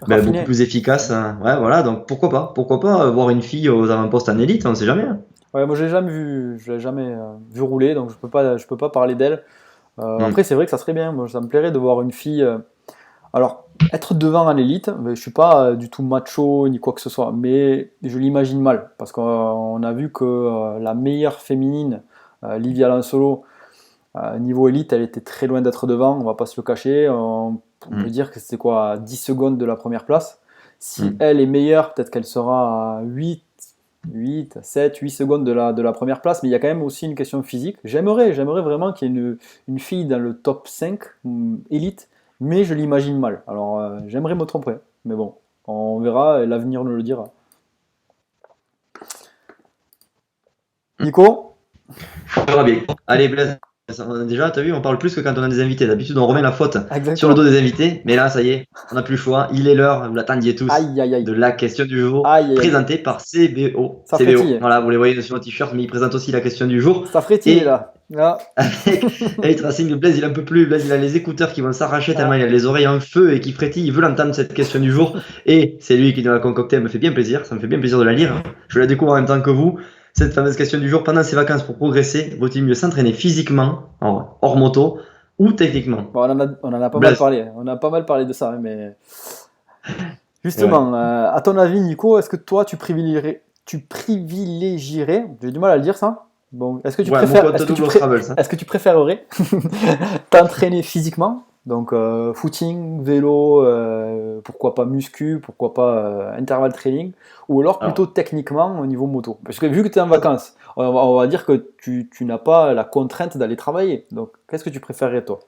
B: Raffiné.
A: plus efficace. Ouais, voilà, donc pourquoi pas voir une fille aux avant-postes en élite, on sait jamais. Hein.
B: Ouais, moi je l'ai jamais vu rouler, donc je peux pas parler d'elle. Après, c'est vrai que ça serait bien. Moi, ça me plairait de voir une fille. Alors, être devant en élite, mais je suis pas du tout macho ni quoi que ce soit, mais je l'imagine mal parce qu'on a vu que la meilleure féminine, Livia Lansolo, niveau élite, elle était très loin d'être devant. On va pas se le cacher. On peut
A: Mm.
B: dire que c'était quoi, à 10 secondes de la première place. Si
A: Mm.
B: elle est meilleure, peut-être qu'elle sera à 7, 8 secondes de la première place, mais il y a quand même aussi une question physique. J'aimerais vraiment qu'il y ait une fille dans le top 5 élite, mais je l'imagine mal. Alors j'aimerais me tromper, mais bon, on verra et l'avenir nous le dira. Nico?
A: On verra bien. Allez, Blaise. Déjà, t'as vu, on parle plus que quand on a des invités. D'habitude, on remet la faute sur le
B: Exactement.
A: dos des invités. Mais là, ça y est, on n'a plus le choix. Il est l'heure, vous l'attendiez tous,
B: Aïe, aïe, aïe.
A: de la question du jour,
B: Aïe, aïe, aïe.
A: présentée par CBO.
B: Ça
A: CBO.
B: frétille.
A: Voilà, vous les voyez sur mon t-shirt, mais il présente aussi la question du jour.
B: Ça frétille
A: Et
B: là. Ah,
A: avec Elite Racing, Blaise, il en peut plus. Blaise, il a les écouteurs qui vont s'arracher tellement il
B: ah.
A: a les oreilles en feu et qui frétille. Il veut l'entendre, cette question du jour. Et c'est lui qui nous l'a concoctée. Elle me fait bien plaisir. Ça me fait bien plaisir de la lire. Je la découvre en même temps que vous. Cette fameuse question du jour, pendant ses vacances pour progresser, vaut-il mieux s'entraîner physiquement, hors moto, ou techniquement?
B: Bon, on en a pas mal
A: Blaise.
B: parlé. On a pas mal parlé de ça, hein, mais
A: Ouais.
B: Justement, à ton avis, Nico, est-ce que toi, j'ai du mal à le dire ça. Bon,
A: Ouais, mon compte double au Scrabble, ça.
B: est-ce que tu préférerais t'entraîner physiquement, donc footing, vélo, pourquoi pas muscu, pourquoi pas intervalle training, ou alors plutôt
A: Alors,
B: techniquement au niveau moto? Parce que vu que tu es en
A: ça,
B: vacances, on va dire que tu n'as pas la contrainte d'aller travailler. Donc, qu'est-ce que tu préférerais toi?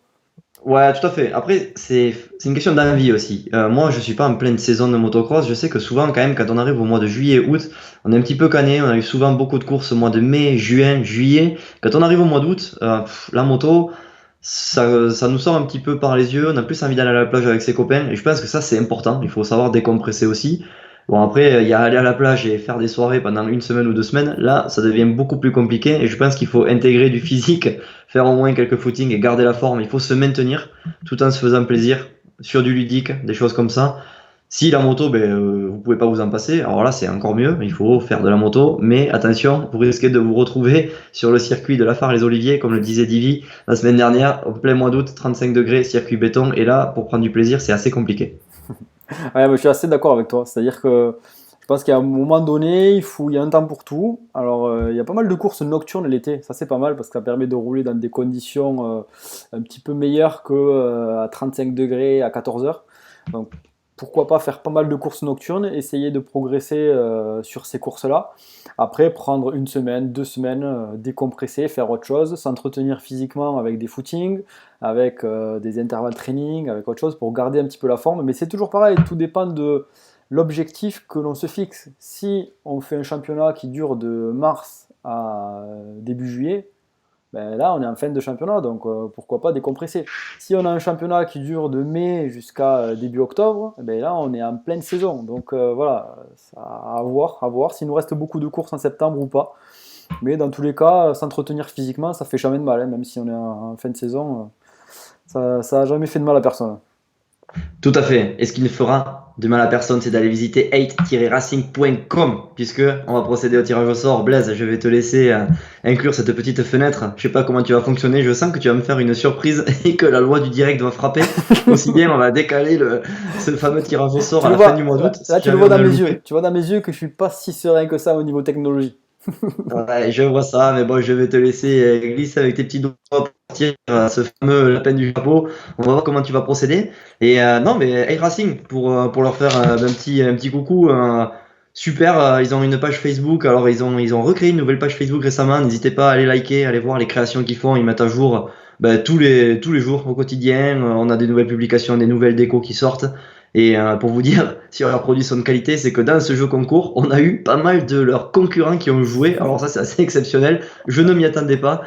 A: ouais, tout à fait. Après, c'est une question d'envie aussi. Moi, je suis pas en pleine saison de motocross. Je sais que souvent, quand même, quand on arrive au mois de juillet, août, on est un petit peu canné. On a eu souvent beaucoup de courses au mois de mai, juin, juillet. Quand on arrive au mois d'août, la moto, ça nous sort un petit peu par les yeux. On a plus envie d'aller à la plage avec ses copains. Et je pense que ça, c'est important. Il faut savoir décompresser aussi. Bon, après, il y a aller à la plage et faire des soirées pendant une semaine ou 2 semaines. Là, ça devient beaucoup plus compliqué. Et je pense qu'il faut intégrer du physique, faire au moins quelques footings et garder la forme. Il faut se maintenir tout en se faisant plaisir sur du ludique, des choses comme ça. Si la moto, vous pouvez pas vous en passer, alors là c'est encore mieux, il faut faire de la moto, mais attention, vous risquez de vous retrouver sur le circuit de la Phare les Oliviers, comme le disait Divi la semaine dernière, au plein mois d'août, 35 degrés, circuit béton, et là, pour prendre du plaisir, c'est assez compliqué.
B: Ouais, mais je suis assez d'accord avec toi. C'est-à-dire que je pense qu'à un moment donné, il y a un temps pour tout. Alors, il y a pas mal de courses nocturnes l'été. Ça, c'est pas mal parce que ça permet de rouler dans des conditions un petit peu meilleures que à 35 degrés à 14 heures. Donc, pourquoi pas faire pas mal de courses nocturnes, essayer de progresser sur ces courses-là. Après, prendre une semaine, 2 semaines, décompresser, faire autre chose, s'entretenir physiquement avec des footings, avec des intervalles training, avec autre chose pour garder un petit peu la forme. Mais c'est toujours pareil, tout dépend de l'objectif que l'on se fixe. Si on fait un championnat qui dure de mars à début juillet, ben là on est en fin de championnat, donc pourquoi pas décompresser. Si on a un championnat qui dure de mai jusqu'à début octobre, ben là on est en pleine saison. Donc voilà, à voir, à voir s'il nous reste beaucoup de courses en septembre ou pas. Mais dans tous les cas, s'entretenir physiquement, ça fait jamais de mal, hein, même si on est en fin de saison. Ça a jamais fait de mal à personne.
A: Tout à fait. Et ce qui ne fera de mal à personne, c'est d'aller visiter 8-racing.com, puisque on va procéder au tirage au sort. Blaise, je vais te laisser inclure cette petite fenêtre. Je sais pas comment tu vas fonctionner. Je sens que tu vas me faire une surprise et que la loi du direct va frapper. Aussi bien, on va décaler ce fameux tirage au sort
B: Tu
A: à
B: le
A: la fin du
B: vois,
A: mois d'août, si
B: là tu le
A: jamais
B: vois
A: on
B: dans
A: a
B: mes yeux.
A: loupé.
B: Tu vois dans mes yeux que je suis pas si serein que ça au niveau technologie.
A: Ouais, je vois ça, mais bon, je vais te laisser glisser avec tes petits doigts pour sortir ce fameux lapin du chapeau. On va voir comment tu vas procéder. Et non, mais iRacing, pour leur faire un petit coucou, super, ils ont une page Facebook. Alors, ils ont recréé une nouvelle page Facebook récemment. N'hésitez pas à aller liker, aller voir les créations qu'ils font. Ils mettent à jour tous les jours au quotidien. On a des nouvelles publications, des nouvelles décos qui sortent. Et pour vous dire si leurs produits sont de qualité, c'est que dans ce jeu concours, on a eu pas mal de leurs concurrents qui ont joué. Alors ça, c'est assez exceptionnel. Je ne m'y attendais pas.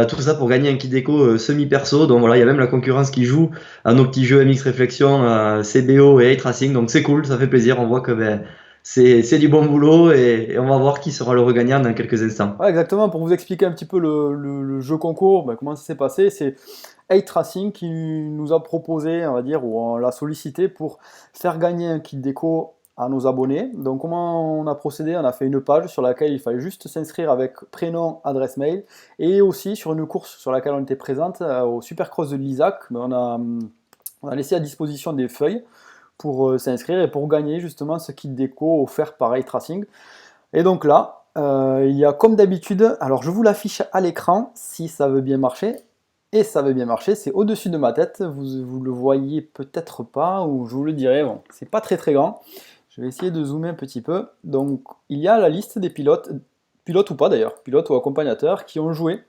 A: Tout ça pour gagner un kit déco semi-perso. Donc voilà, il y a même la concurrence qui joue à nos petits jeux MX Réflexion, CBO et 8 Racing. Donc c'est cool, ça fait plaisir. On voit que c'est du bon boulot et on va voir qui sera le regagnant dans quelques instants.
B: Ouais, exactement, pour vous expliquer un petit peu le jeu concours, ben, comment ça s'est passé, c'est 8 Racing qui nous a proposé, on va dire, ou on l'a sollicité pour faire gagner un kit déco à nos abonnés. Donc comment on a procédé? On a fait une page sur laquelle il fallait juste s'inscrire avec prénom, adresse mail, et aussi sur une course sur laquelle on était présente au Supercross de l'Isaac, ben, on a laissé à disposition des feuilles pour s'inscrire et pour gagner justement ce kit déco offert par 8 Racing. Et donc là, il y a comme d'habitude, alors je vous l'affiche à l'écran si ça veut bien marcher. Et ça veut bien marcher, c'est au-dessus de ma tête, vous le voyez peut-être pas, ou je vous le dirai, bon, c'est pas très très grand. Je vais essayer de zoomer un petit peu. Donc il y a la liste des pilotes, pilotes ou pas d'ailleurs, pilotes ou accompagnateurs qui ont joué.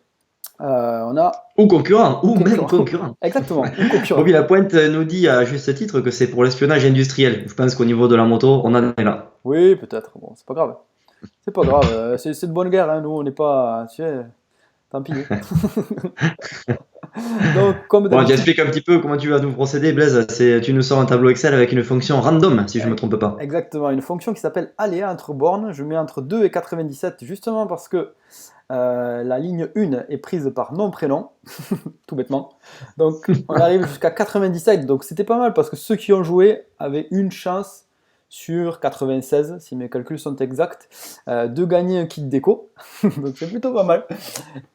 B: On a
A: Ou concurrent, ou même
B: concurrents,
A: concurrent.
B: exactement, ou concurrents.
A: Bobby Lapointe nous dit à juste titre que c'est pour l'espionnage industriel. Je pense qu'au niveau de la moto, on en est là.
B: Oui, peut-être, bon, c'est pas grave. C'est pas grave, c'est de bonne guerre, hein, nous on n'est pas, tu sais, tant pis. Donc comme
A: Bon,
B: d'habitude,
A: j'explique un petit peu comment tu vas nous procéder, Blaise. Tu nous sors un tableau Excel avec une fonction random, si je me trompe pas.
B: exactement, une fonction qui s'appelle aléa entre bornes. Je mets entre 2 et 97 justement parce que la ligne 1 est prise par nom-prénom, tout bêtement. Donc on arrive jusqu'à 97, donc c'était pas mal parce que ceux qui ont joué avaient une chance sur 96, si mes calculs sont exacts, de gagner un kit déco. Donc c'est plutôt pas mal.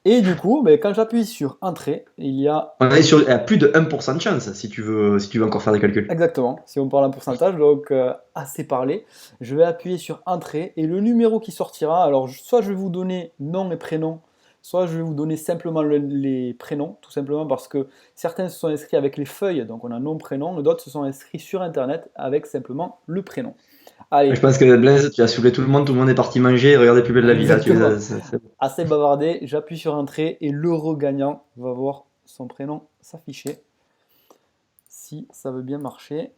B: Et du coup, quand j'appuie sur Entrée, il y a...
A: On est sur à plus de 1% de chance, si tu veux encore faire des calculs.
B: Exactement, si on parle en pourcentage, donc assez parlé. Je vais appuyer sur Entrée et le numéro qui sortira, alors soit je vais vous donner nom et prénom, soit je vais vous donner simplement les prénoms, tout simplement parce que certains se sont inscrits avec les feuilles, donc on a nom, prénom, et d'autres se sont inscrits sur Internet avec simplement le prénom. Allez,
A: Je pense que Blaise, tu as saoulé tout le monde est parti manger, regarder Plus belle la vie. Là,
B: exactement. Assez bavardé, j'appuie sur Entrée et l'heureux gagnant va voir son prénom s'afficher. Si ça veut bien marcher.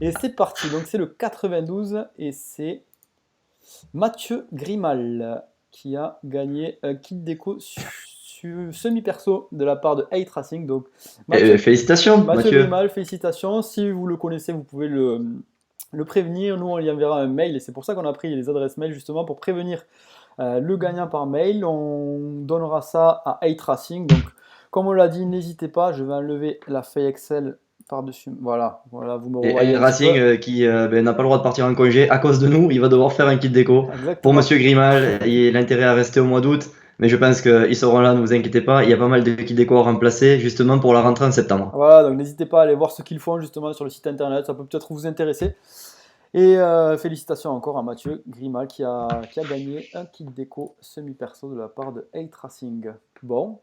B: Et c'est parti, donc c'est le 92 et c'est Mathieu Grimal qui a gagné un kit déco semi-perso de la part de Hate Racing. Donc,
A: félicitations,
B: Mathieu
A: Mathieu.
B: Grimal, félicitations. Si vous le connaissez, vous pouvez le prévenir. Nous, on lui enverra un mail et c'est pour ça qu'on a pris les adresses mail justement pour prévenir le gagnant par mail. On donnera ça à Hate Racing. Donc, comme on l'a dit, n'hésitez pas. Je vais enlever la feuille Excel par-dessus. Voilà, vous me revoyez.
A: Et Racing qui n'a pas le droit de partir en congé à cause de nous, il va devoir faire un kit déco.
B: Exactement.
A: Pour Monsieur Grimal, il a l'intérêt à rester au mois d'août, mais je pense qu'ils seront là, ne vous inquiétez pas. Il y a pas mal de kits déco à remplacer justement pour la rentrée en septembre.
B: Voilà, donc n'hésitez pas à aller voir ce qu'ils font justement sur le site internet, ça peut peut-être vous intéresser. Et félicitations encore à Mathieu Grimal qui a gagné un kit déco semi-perso de la part de Hate Racing. Bon,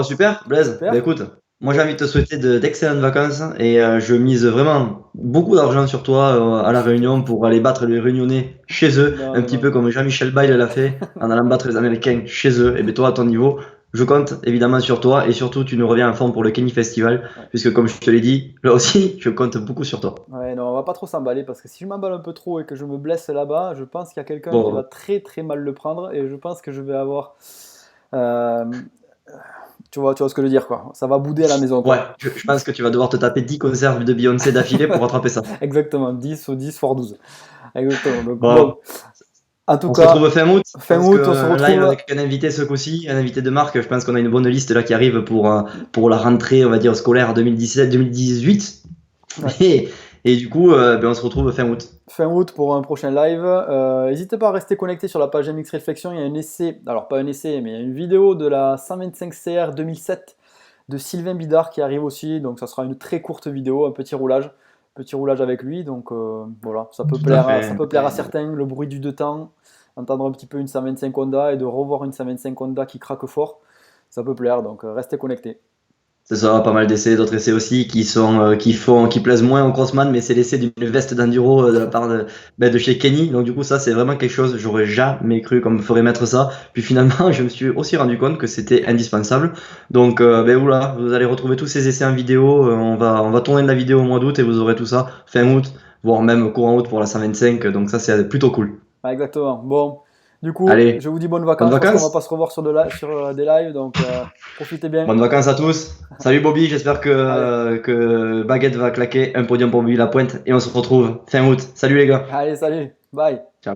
A: super, Blaise.
B: Super.
A: Écoute, moi j'ai envie de te souhaiter d'excellentes vacances et je mise vraiment beaucoup d'argent sur toi à la Réunion pour aller battre les Réunionnais chez eux, un petit peu comme Jean-Michel Bayle l'a fait en allant battre les Américains chez eux. Et bien toi, à ton niveau, je compte évidemment sur toi et surtout tu nous reviens en forme pour le Kenny Festival, puisque comme je te l'ai dit, là aussi, je compte beaucoup sur toi.
B: Ouais, non, on va pas trop s'emballer parce que si je m'emballe un peu trop et que je me blesse là-bas, je pense qu'il y a quelqu'un qui va très très mal le prendre et je pense que je vais avoir... tu vois ce que je veux dire, quoi. Ça va bouder à la maison, quoi.
A: Ouais, je pense que tu vas devoir te taper 10 conserves de Beyoncé d'affilée pour rattraper ça.
B: Exactement, 10 ou 10 x 12. Exactement. Donc, bon. En tout
A: on
B: cas,
A: se retrouve fin août.
B: Fin août, on se retrouve
A: live avec un invité ce coup-ci, un invité de marque. Je pense qu'on a une bonne liste là qui arrive pour la rentrée, on va dire, scolaire 2017-2018. Ouais. Et du coup, on se retrouve fin août.
B: Fin août pour un prochain live. N'hésitez pas à rester connecté sur la page MX Réflexion. Il y a un essai, alors pas un essai, mais il y a une vidéo de la 125 CR 2007 de Sylvain Bidard qui arrive aussi. Donc ça sera une très courte vidéo, un petit roulage avec lui. Donc voilà, ça peut plaire à certains, le bruit du deux temps, entendre un petit peu une 125 Honda et de revoir une 125 Honda qui craque fort. Ça peut plaire, donc restez connectés.
A: C'est ça, pas mal d'essais, d'autres essais aussi qui plaisent moins au crossman, mais c'est l'essai d'une veste d'enduro de la part de chez Kenny. Donc du coup, ça c'est vraiment quelque chose, j'aurais jamais cru qu'on me ferait mettre ça. Puis finalement, je me suis aussi rendu compte que c'était indispensable. Donc voilà, vous allez retrouver tous ces essais en vidéo. On va tourner de la vidéo au mois d'août et vous aurez tout ça fin août, voire même courant août pour la 125. Donc ça c'est plutôt cool.
B: Ah, exactement. Bon. Du coup, allez, je vous dis bonnes vacances. Parce qu'on va pas se revoir sur des lives, donc profitez bien.
A: Bonnes vacances à tous. Salut Bobby, j'espère que Baguette va claquer un podium pour Bobby Lapointe et on se retrouve fin août. Salut les gars.
B: Allez, salut. Bye.
A: Ciao.